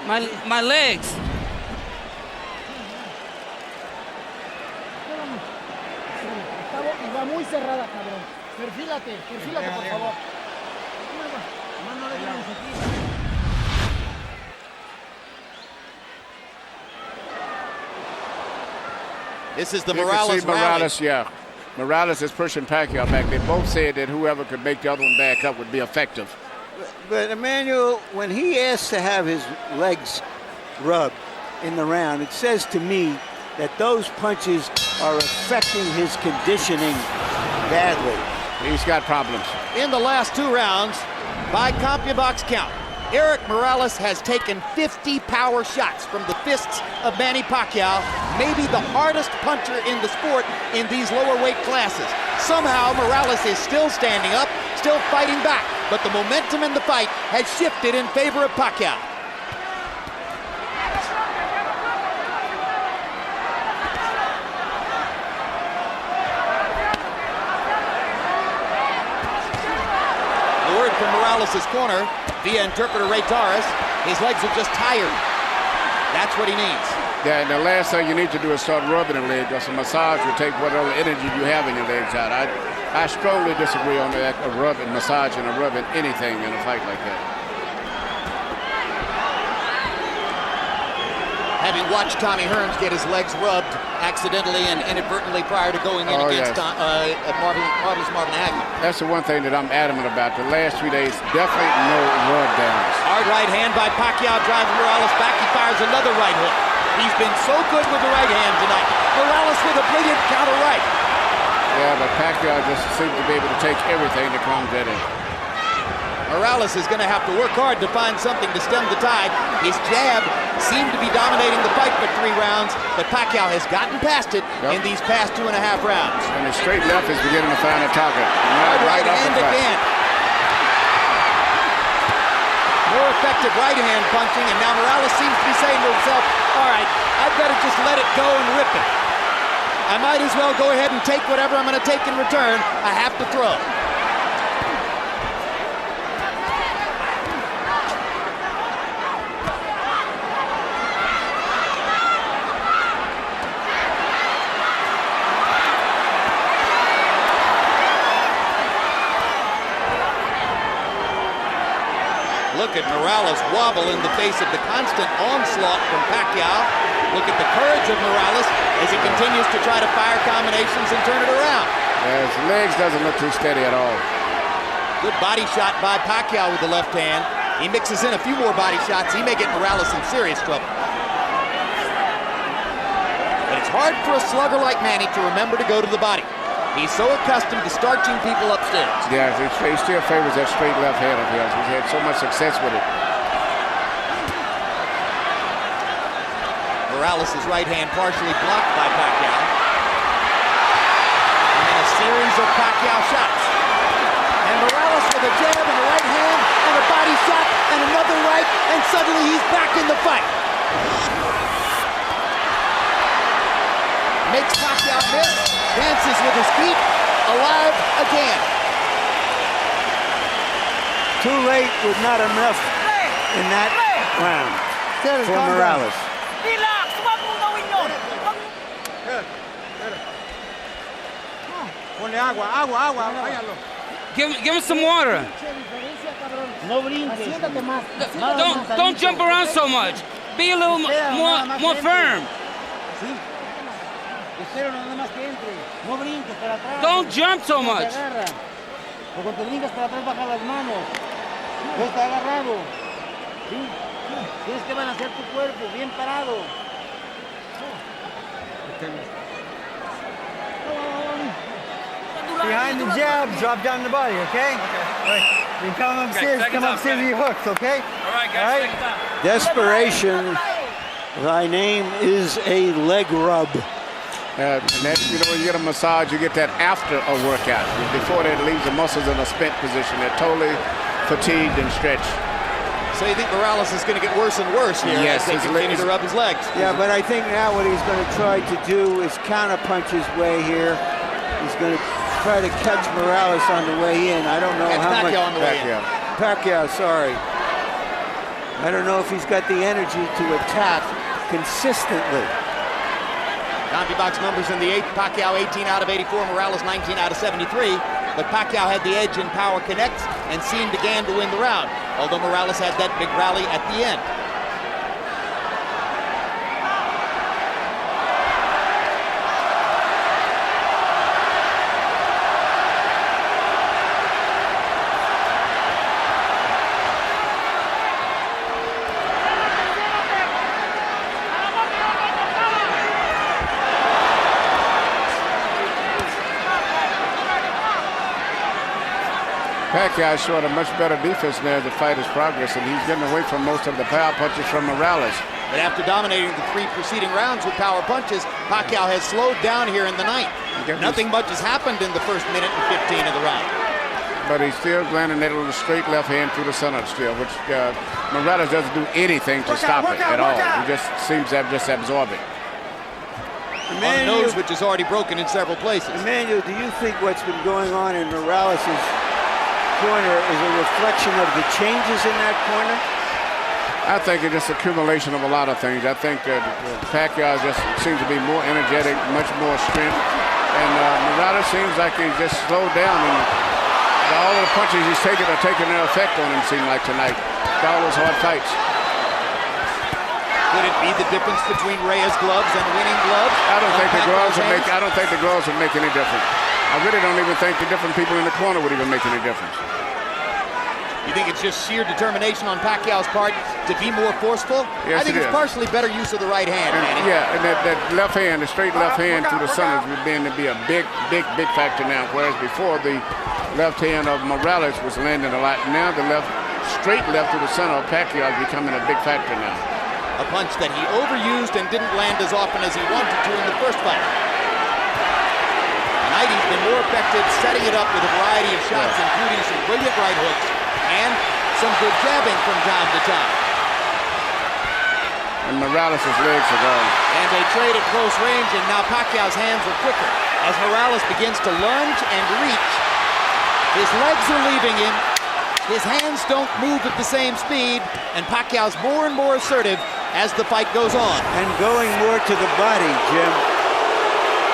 My legs. Está muy cerrada, cabrón. Perfílate, por favor. This is the You Morales can see Morales, rally. Morales is pushing Pacquiao back. They both said that whoever could make the other one back up would be effective. But Emmanuel, when he asks to have his legs rubbed in the round, it says to me that those punches are affecting his conditioning badly. He's got problems. In the last 2 rounds, by CompuBox count, Erik Morales has taken 50 power shots from the fists of Manny Pacquiao, maybe the hardest puncher in the sport in these lower weight classes. Somehow Morales is still standing up, still fighting back, but the momentum in the fight has shifted in favor of Pacquiao. The word from Morales' corner via interpreter Ray Torres, his legs are just tired. That's what he needs. Yeah, and the last thing you need to do is start rubbing the leg, because a massage will take whatever energy you have in your legs out. I strongly disagree on that, of rubbing, massaging or rubbing anything in a fight like that. Having watched Tommy Hearns get his legs rubbed accidentally and inadvertently prior to going in against Marvelous Marvin Hagler. That's the one thing that I'm adamant about. The last 3 days, definitely no rub downs. Hard right hand by Pacquiao driving Morales back. He fires another right hook. He's been so good with the right hand tonight. Morales with a brilliant counter right. Yeah, but Pacquiao just seems to be able to take everything that comes at him. Morales is going to have to work hard to find something to stem the tide. His jab seemed to be dominating the fight for 3 rounds, but Pacquiao has gotten past it in these past 2.5 rounds. And his straight left is beginning to find a target. Hard right hand again. More effective right hand punching, and now Morales seems to be saying to himself, all right, I've got to just let it go and rip it. I might as well go ahead and take whatever I'm going to take in return. I have to throw. Look at Morales wobble in the face of the constant onslaught from Pacquiao. Look at the courage of Morales as he continues to try to fire combinations and turn it around. Yeah, his legs doesn't look too steady at all. Good body shot by Pacquiao with the left hand. He mixes in a few more body shots. He may get Morales in serious trouble. But it's hard for a slugger like Manny to remember to go to the body. He's so accustomed to starching people upstairs. Yeah, he still favors that straight left hand of his. He's had so much success with it. Morales' right hand partially blocked by Pacquiao. And then a series of Pacquiao shots. And Morales with a jab and a right hand and a body shot and another right, and suddenly he's back in the fight. Makes Pacquiao miss, dances with his feet, alive again. Too late with not enough in that round for Morales. Relax! Huwag mong gawin yun! Ponle agua, váyalo. Give him some water. No brinques. Don't jump around so much. Be a little more firm. Espero nada más que entre. No brinques para atrás. Don't jump so much. O cuando brincas para atrás, baja las manos. No está agarrado. ¿Sí? Tienes que balancear tu cuerpo, bien parado. Behind the jab, drop down the body, okay? Okay. You come upstairs, with your hooks, okay? All right, guys. Desperation, thy name is a leg rub. And that, when you get a massage, you get that after a workout. Before that, it leaves the muscles in a spent position. They're totally fatigued and stretched. So you think Morales is going to get worse and worse here as they continue to rub his legs? Yeah, but I think now what he's going to try to do is counterpunch his way here. He's going to try to catch Morales on the way in. I don't know how much. Pacquiao on the way in. Pacquiao, sorry. I don't know if he's got the energy to attack consistently. CompuBox numbers in the 8th, Pacquiao 18 out of 84, Morales 19 out of 73. But Pacquiao had the edge in power connects and seemed again to win the round, although Morales had that big rally at the end. Pacquiao showed a much better defense there as the fight is progressing. He's getting away from most of the power punches from Morales. But after dominating the 3 preceding rounds with power punches, Pacquiao has slowed down here in the 9th. Nothing much has happened in the first minute and 15 of the round. But he's still landing that little straight left hand through the center still, which Morales doesn't do anything to stop it at all. He just seems to have just absorbed it. On the nose, which is already broken in several places. Emmanuel, do you think what's been going on in Morales' corner is a reflection of the changes in that corner? I think it's just accumulation of a lot of things. I think Pacquiao just seems to be more energetic, much more strength. And Morales seems like he's just slowed down. And all of the punches he's taking are taking their effect on him, seem like tonight. All those hard fights. Could it be the difference between Reyes' gloves and winning gloves? I don't think the gloves would hands? make. I don't think the gloves would make any difference. I really don't even think the different people in the corner would even make any difference. You think it's just sheer determination on Pacquiao's part to be more forceful? Yes, I think it it's is. partially better use of the right hand, Manny. Yeah, and that left hand, the straight left hand through the center is beginning to be a big factor now. Whereas before the left hand of Morales was landing a lot. Now the straight left through the center of Pacquiao is becoming a big factor now. A punch that he overused and didn't land as often as he wanted to in the first fight. Tonight he's been more effective setting it up with a variety of shots, including some brilliant right hooks and some good jabbing from time to time. And Morales' legs are gone. And they trade at close range, and now Pacquiao's hands are quicker. As Morales begins to lunge and reach, his legs are leaving him. His hands don't move at the same speed, and Pacquiao's more and more assertive as the fight goes on. And going more to the body, Jim.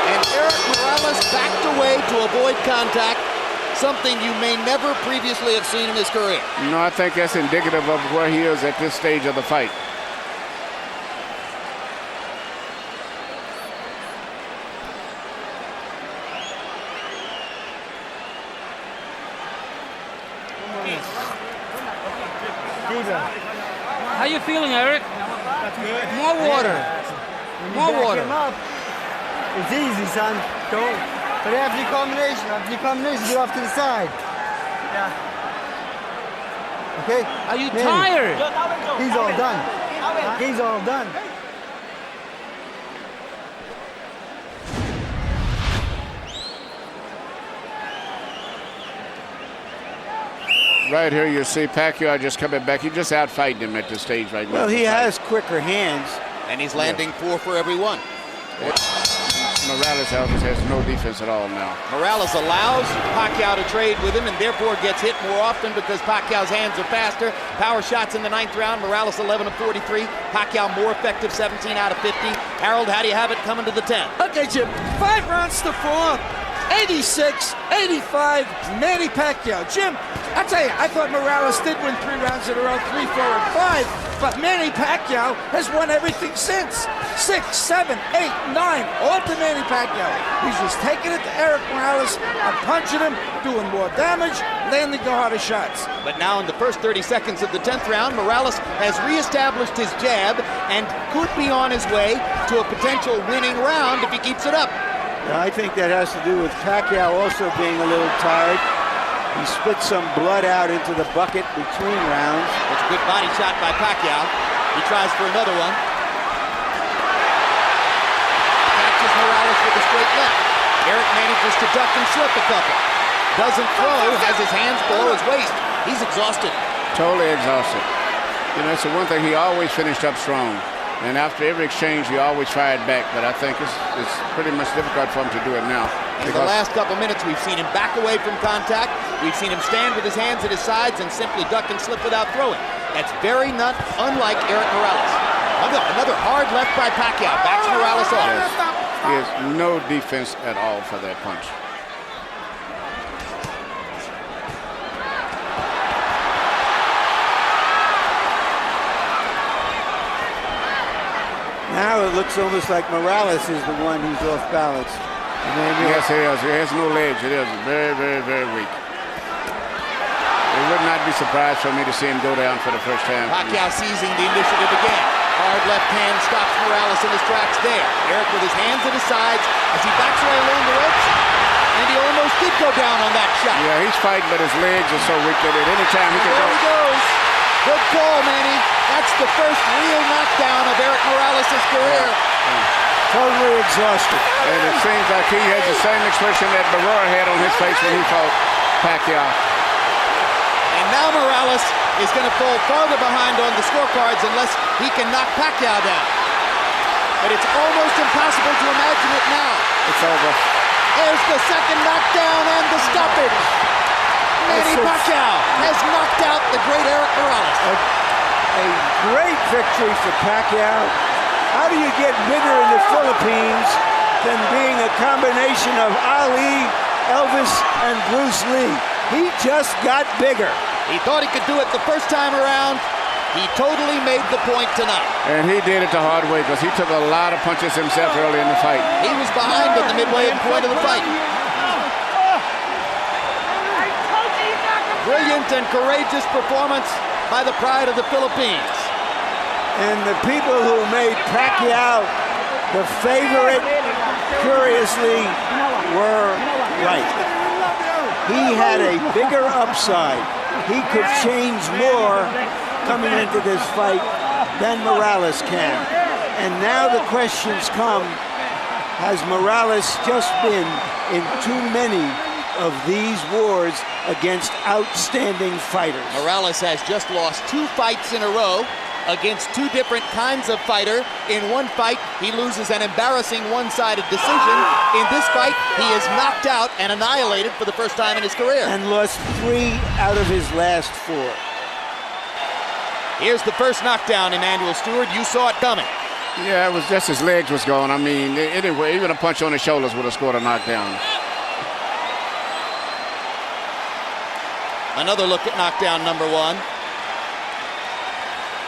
And Erik Morales backed away to avoid contact, something you may never previously have seen in his career. No, I think that's indicative of where he is at this stage of the fight. How you feeling, Erik? More water. More water. It's easy, son. Don't. But after your combination, get off to the side. Yeah. Okay? Are you Manny, tired? He's all done. He's all done. Right here you see Pacquiao just coming back. He's just out-fighting him at this stage right now. Well, he has quicker hands. And he's landing 4 for every 1. Morales has no defense at all now. Morales allows Pacquiao to trade with him and therefore gets hit more often because Pacquiao's hands are faster. Power shots in the 9th round. Morales 11 of 43. Pacquiao more effective, 17 out of 50. Harold, how do you have it coming to the 10th? Okay, Jim. 5 rounds to 4. 86, 85, Manny Pacquiao. Jim, I tell you, I thought Morales did win 3 rounds in a row, 3, 4, and 5, but Manny Pacquiao has won everything since. 6, 7, 8, 9, all to Manny Pacquiao. He's just taking it to Erik Morales and punching him, doing more damage, landing the harder shots. But now in the first 30 seconds of the 10th round, Morales has reestablished his jab and could be on his way to a potential winning round if he keeps it up. I think that has to do with Pacquiao also being a little tired. He spit some blood out into the bucket between rounds. It's a good body shot by Pacquiao. He tries for another one. Catches Morales with a straight left. Erik manages to duck and slip a couple. Doesn't throw, has his hands below his waist. He's exhausted. Totally exhausted. You know, it's the one thing he always finished up strong. And after every exchange, he always fired back. But I think it's pretty much difficult for him to do it now. In the last couple minutes, we've seen him back away from contact. We've seen him stand with his hands at his sides and simply duck and slip without throwing. That's very not unlike Erik Morales. Another hard left by Pacquiao. Backs Morales off. Yes. He has no defense at all for that punch. Now it looks almost like Morales is the one who's off balance. Yes, he is. He has no legs. It is very, very, very weak. It would not be surprised for me to see him go down for the first time. Pacquiao seizing the initiative again. Hard left hand stops Morales in his tracks there. Erik with his hands at his sides as he backs away along the ropes. And he almost did go down on that shot. Yeah, he's fighting, but his legs are so weak that at any time he can go. There he goes. Good call, Manny. That's the first real knockdown of Erik Morales' career. Totally exhausted. And it seems like he has the same expression that Barrera had on his face when he fought Pacquiao. And now Morales is going to fall farther behind on the scorecards unless he can knock Pacquiao down. But it's almost impossible to imagine it now. It's over. There's the second knockdown and the stoppage. Manny Pacquiao has knocked out the great Erik Morales. A great victory for Pacquiao. How do you get bigger in the Philippines than being a combination of Ali, Elvis, and Bruce Lee? He just got bigger. He thought he could do it the first time around, He totally made the point tonight. And he did it the hard way because he took a lot of punches himself early in the fight. He was behind at the midway point of the fight. Brilliant and courageous performance by the pride of the Philippines. And the people who made Pacquiao the favorite, curiously, were right. He had a bigger upside. He could change more coming into this fight than Morales can. And now the questions come, has Morales just been in too many of these wars against outstanding fighters? Morales has just lost 2 fights in a row against 2 different kinds of fighter. In one fight, he loses an embarrassing one-sided decision. In this fight, he is knocked out and annihilated for the first time in his career. And lost 3 out of his last 4. Here's the first knockdown, Emmanuel Stewart. You saw it coming. Yeah, it was just his legs was going. I mean, anyway, even a punch on the shoulders would have scored a knockdown. Another look at knockdown number 1.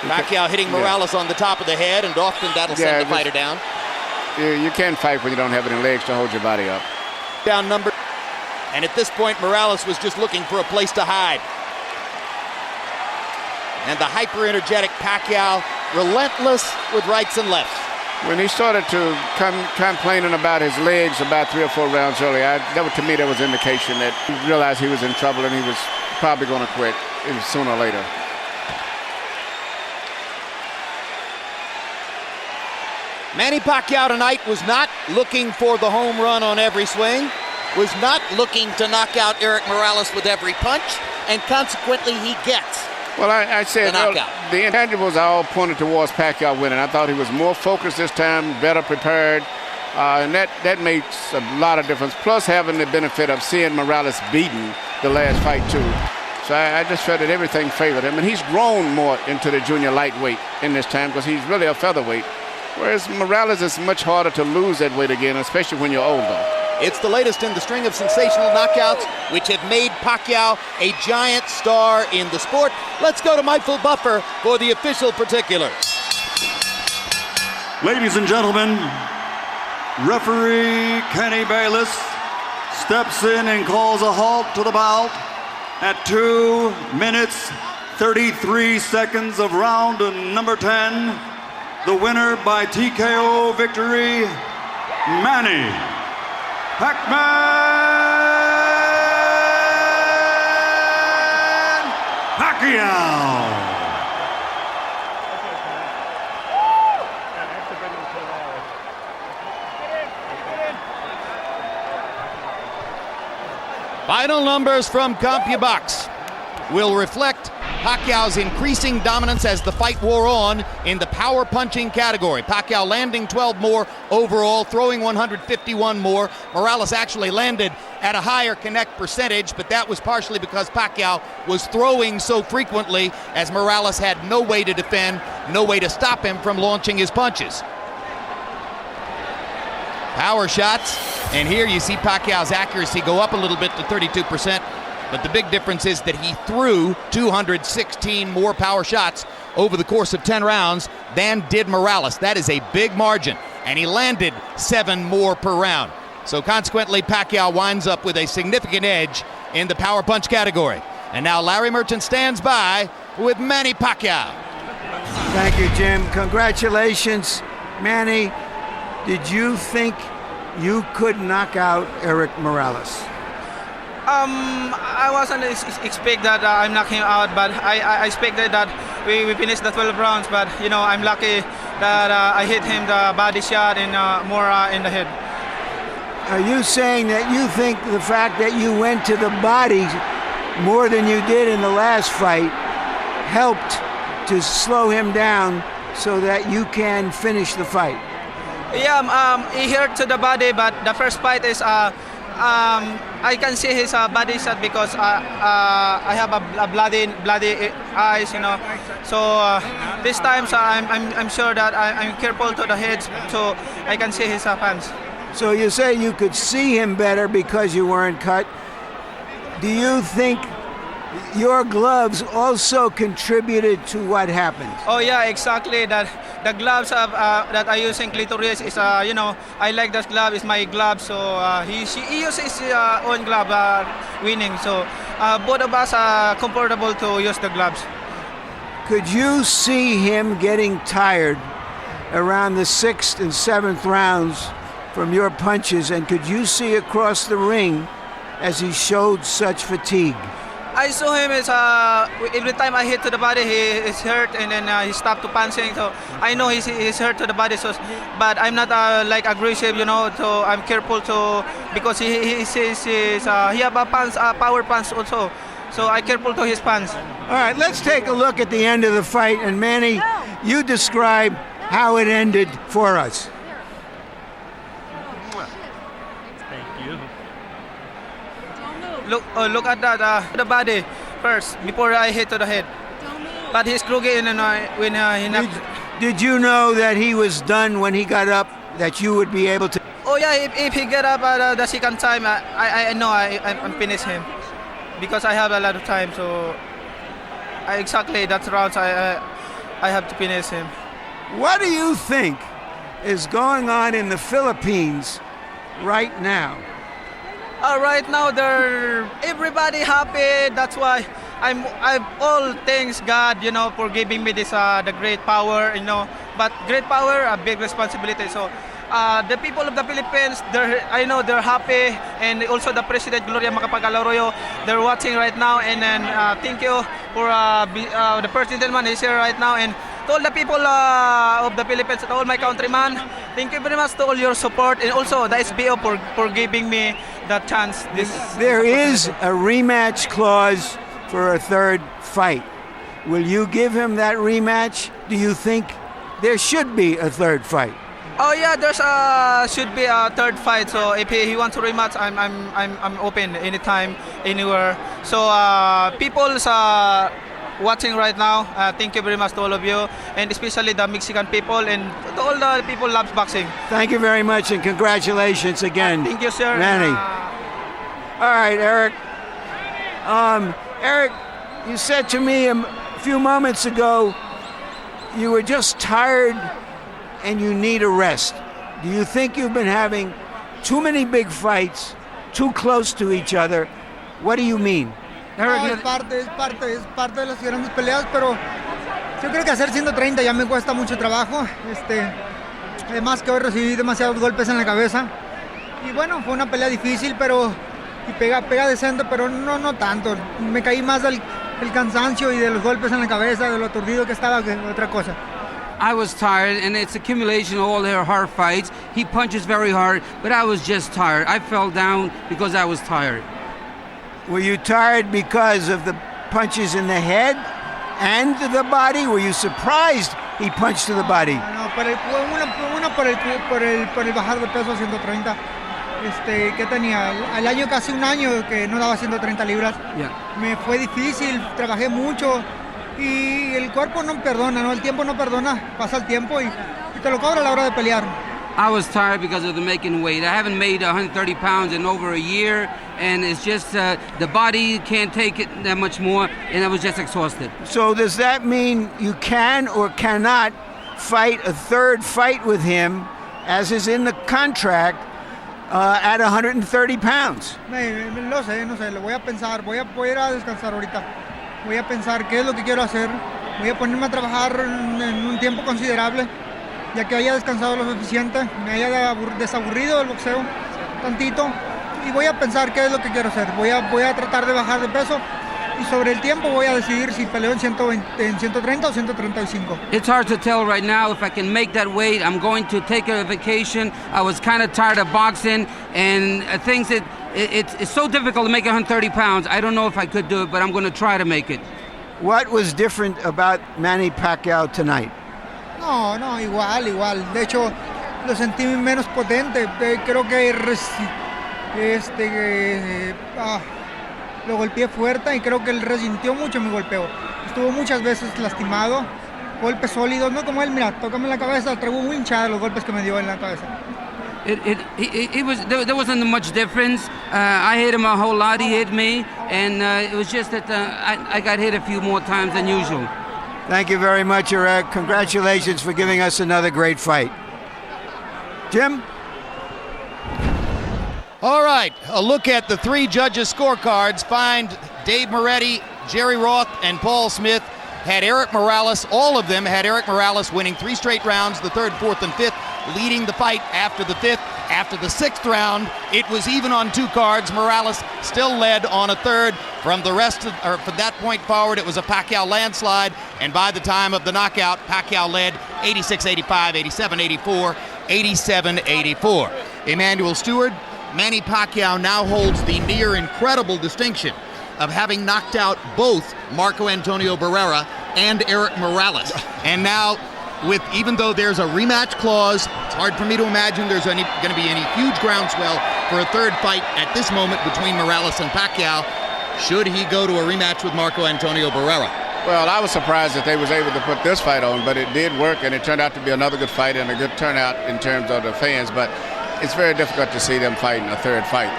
Pacquiao hitting Morales on the top of the head, and often that'll send the fighter down. You can't fight when you don't have any legs to hold your body up. Down number. And at this point, Morales was just looking for a place to hide. And the hyper-energetic Pacquiao, relentless with rights and lefts. When he started to complaining about his legs about 3 or 4 rounds earlier, to me that was indication that he realized he was in trouble and he was probably going to quit sooner or later. Manny Pacquiao tonight was not looking for the home run on every swing, was not looking to knock out Erik Morales with every punch, and consequently he gets Well, I said the intangibles all pointed towards Pacquiao winning. I thought he was more focused this time, better prepared, and that makes a lot of difference. Plus having the benefit of seeing Morales beaten the last fight too. So I just felt that everything favored him, and he's grown more into the junior lightweight in this time because he's really a featherweight. Whereas Morales is much harder to lose that weight again, especially when you're older. It's the latest in the string of sensational knockouts which have made Pacquiao a giant star in the sport. Let's go to Michael Buffer for the official particulars. Ladies and gentlemen, referee Kenny Bayless steps in and calls a halt to the bout at 2 minutes 33 seconds of round number 10. The winner by TKO victory, Manny Pacquiao. Final numbers from CompuBox will reflect Pacquiao's increasing dominance as the fight wore on in the power punching category. Pacquiao landing 12 more overall, throwing 151 more. Morales actually landed at a higher connect percentage, but that was partially because Pacquiao was throwing so frequently as Morales had no way to defend, no way to stop him from launching his punches. Power shots, and here you see Pacquiao's accuracy go up a little bit to 32%. But the big difference is that he threw 216 more power shots over the course of 10 rounds than did Morales. That is a big margin. And he landed 7 more per round. So consequently, Pacquiao winds up with a significant edge in the power punch category. And now Larry Merchant stands by with Manny Pacquiao. Thank you, Jim. Congratulations, Manny. Did you think you could knock out Erik Morales? I wasn't expect that I'm knocking him out, but I expected that we finished the 12 rounds. But you know, I'm lucky that I hit him the body shot and more in the head. Are you saying that you think the fact that you went to the body more than you did in the last fight helped to slow him down so that you can finish the fight? Yeah, he hurt to the body, but the first fight is I can see his body shot because I have a bloody eyes, you know. So this time, so I'm sure that I'm careful to the head, so I can see his hands. So you say you could see him better because you weren't cut. Do you think your gloves also contributed to what happened. Oh yeah, exactly. That the gloves that I use in clitoris is I like that glove. It's my glove. So he uses his own glove winning. So both of us are comfortable to use the gloves. Could you see him getting tired around the 6th and 7th rounds from your punches, and could you see across the ring as he showed such fatigue? I saw him as every time I hit to the body, he is hurt, and then he stopped to punching. So I know he's hurt to the body. So, but I'm not like aggressive, So I'm careful because he have a power punch also. So I careful to his punch. All right, let's take a look at the end of the fight, and Manny, you describe how it ended for us. Look at that, the body first before I hit to the head. But he's crooked when he knocked. Did you know that he was done when he got up, that you would be able to? Oh yeah, if he get up the second time, I know I'm finish him because I have a lot of time. So exactly that's rounds I have to finish him. What do you think is going on in the Philippines right now? Right now, everybody happy. That's why I'm all thanks God, for giving me this the great power, But great power, a big responsibility. So the people of the Philippines, I know they're happy, and also the President Gloria Macapagal-Arroyo, they're watching right now. And then thank you for the first gentleman is here right now, and to all the people of the Philippines, to all my countrymen, thank you very much to all your support, and also the SBO for giving me that chance. There is a rematch clause for a third fight. Will you give him that rematch? Do you think there should be a third fight? Oh yeah, there's should be a third fight. So if he wants to rematch, I'm open anytime, anywhere. So people's watching right now, thank you very much to all of you, and especially the Mexican people, and to all the people who loves boxing. Thank you very much, and congratulations again. Thank you, sir. Manny. All right, Erik. Erik, you said to me a few moments ago you were just tired and you need a rest. Do you think you've been having too many big fights, too close to each other? What do you mean? No, es parte de las grandes peleas, pero yo creo que hacer 130 ya me cuesta mucho trabajo. Además que hoy recibí demasiados golpes en la cabeza. Y bueno, fue una pelea difícil, y pega decente, pero no tanto. Me caí más del cansancio y de los golpes en la cabeza, de lo aturdido que estaba, que otra cosa. I was tired, and it's accumulation of all their hard fights. He punches very hard, but I was just tired. I fell down because I was tired. Were you tired because of the punches in the head and the body? Were you surprised he punched to the body? No, una por el bajar de peso a 130. ¿Qué tenía? Al año, casi un año que no daba 130 libras. Yeah. Me fue difícil, trabajé mucho y el cuerpo no perdona, ¿no? El tiempo no perdona, pasa el tiempo y te lo cobra a la hora de pelear. I was tired because of the making weight. I haven't made 130 pounds in over a year, and it's just the body can't take it that much more, and I was just exhausted. So does that mean you can or cannot fight a third fight with him, as is in the contract, at 130 pounds? No sé, lo voy a pensar, voy a ir a descansar ahorita. Voy a pensar qué es lo que quiero hacer. Voy a ponerme a trabajar en un tiempo considerable, ya que haya descansado lo suficiente, me haya desaburrido del boxeo tantito, y voy a pensar qué es lo que quiero hacer. Voy a tratar de bajar de peso, y sobre el tiempo voy a decidir si peleo en 130 o 135. It's hard to tell right now if I can make that weight. I'm going to take a vacation. I was kind of tired of boxing, and things that it's so difficult to make 130 pounds. I don't know if I could do it, but I'm going to try to make it. What was different about Manny Pacquiao tonight? No, igual. De hecho, lo sentí menos potente. Creo que lo golpeé fuerte y creo que él resintió mucho mi golpeo. Estuvo muchas veces lastimado, golpes sólidos, no como él. Mira, tócame la cabeza, traigo muy hinchada los golpes que me dio en la cabeza. There wasn't much difference. I hit him a whole lot. He hit me, and it was just that I got hit a few more times than usual. Thank you very much, Erik. Congratulations for giving us another great fight. Jim? All right, a look at the three judges' scorecards find Dave Moretti, Jerry Roth, and Paul Smith had Erik Morales. All of them had Erik Morales winning 3 straight rounds, the 3rd, 4th, and 5th, leading the fight after the 5th. After the 6th round, it was even on 2 cards. Morales still led on a 3rd. From that point forward, it was a Pacquiao landslide, and by the time of the knockout, Pacquiao led 86-85, 87-84, 87-84. Emanuel Stewart, Manny Pacquiao now holds the near incredible distinction of having knocked out both Marco Antonio Barrera and Erik Morales. And now, even though there's a rematch clause, it's hard for me to imagine there's going to be any huge groundswell for a 3rd fight at this moment between Morales and Pacquiao, should he go to a rematch with Marco Antonio Barrera. Well, I was surprised that they was able to put this fight on, but it did work, and it turned out to be another good fight and a good turnout in terms of the fans. But it's very difficult to see them fighting a 3rd fight.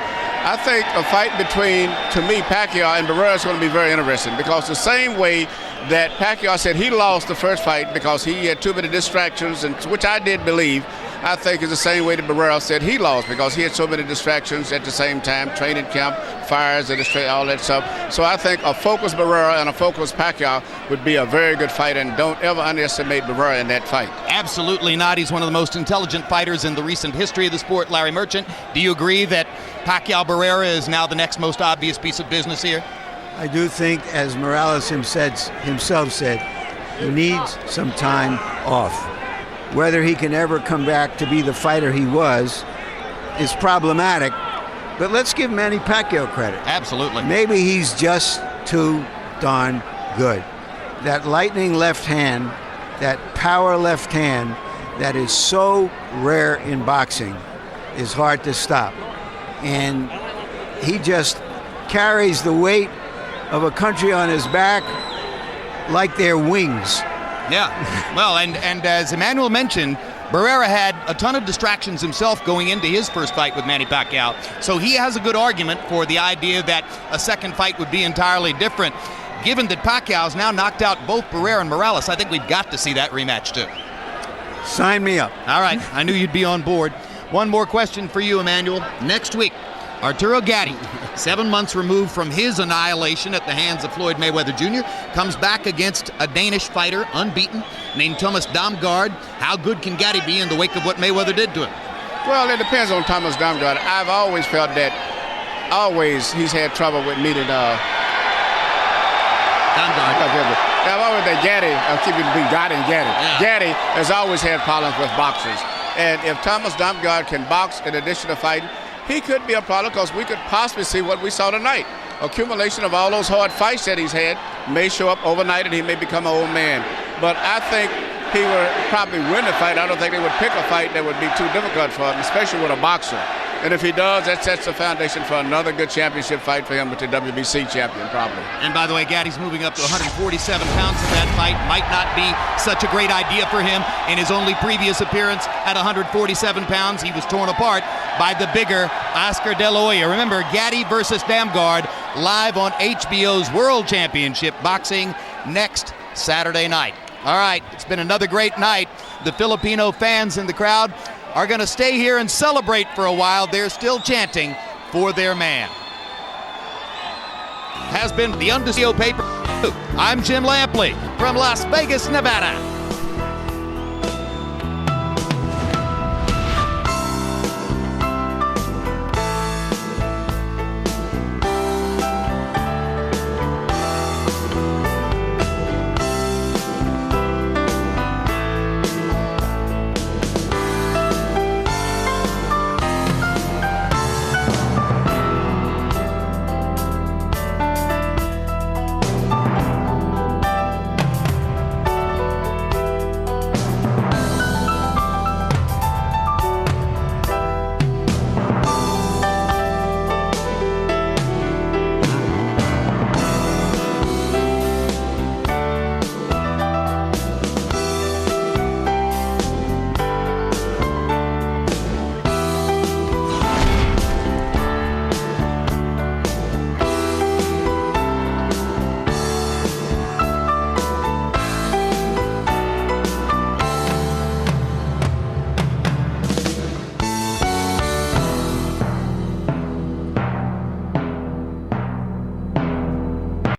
I think a fight between, to me, Pacquiao and Barrera is going to be very interesting, because the same way that Pacquiao said he lost the 1st fight because he had too many distractions, and which I did believe, I think is the same way that Barrera said he lost because he had so many distractions at the same time, training camp, fires, and all that stuff. So I think a focused Barrera and a focused Pacquiao would be a very good fight, and don't ever underestimate Barrera in that fight. Absolutely not. He's one of the most intelligent fighters in the recent history of the sport. Larry Merchant, do you agree that Pacquiao Barrera is now the next most obvious piece of business here? I do think, as Morales himself said, he needs some time off. Whether he can ever come back to be the fighter he was is problematic, but let's give Manny Pacquiao credit. Absolutely. Maybe he's just too darn good. That lightning left hand, that power left hand that is so rare in boxing is hard to stop. And he just carries the weight of a country on his back like they're wings. Yeah, well, and as Emanuel mentioned, Barrera had a ton of distractions himself going into his 1st fight with Manny Pacquiao, so he has a good argument for the idea that a 2nd fight would be entirely different. Given that Pacquiao's now knocked out both Barrera and Morales, I think we've got to see that rematch too. Sign me up. All right, I knew you'd be on board. One more question for you, Emanuel. Next week, Arturo Gatti, 7 months removed from his annihilation at the hands of Floyd Mayweather Jr., comes back against a Danish fighter, unbeaten, named Thomas Damgaard. How good can Gatti be in the wake of what Mayweather did to him? Well, it depends on Thomas Damgaard. I've always felt that he's had trouble with meeting Damgaard. I've always that Gatti, I'm keeping between Gatti and Gatti. Yeah. Gatti has always had problems with boxers. And if Thomas Damgaard can box in addition to fighting, he could be a problem, because we could possibly see what we saw tonight. Accumulation of all those hard fights that he's had may show up overnight, and he may become an old man. But I think he would probably win the fight. I don't think they would pick a fight that would be too difficult for him, especially with a boxer. And if he does, that sets the foundation for another good championship fight for him with the WBC champion, probably. And by the way, Gatti's moving up to 147 pounds in that fight. Might not be such a great idea for him. In his only previous appearance at 147 pounds, he was torn apart by the bigger Oscar De La Hoya. Remember, Gatti versus Damgaard live on HBO's World Championship Boxing next Saturday night. All right, it's been another great night. The Filipino fans in the crowd are going to stay here and celebrate for a while. They're still chanting for their man. Has been the Undisputed Paper. I'm Jim Lampley from Las Vegas, Nevada.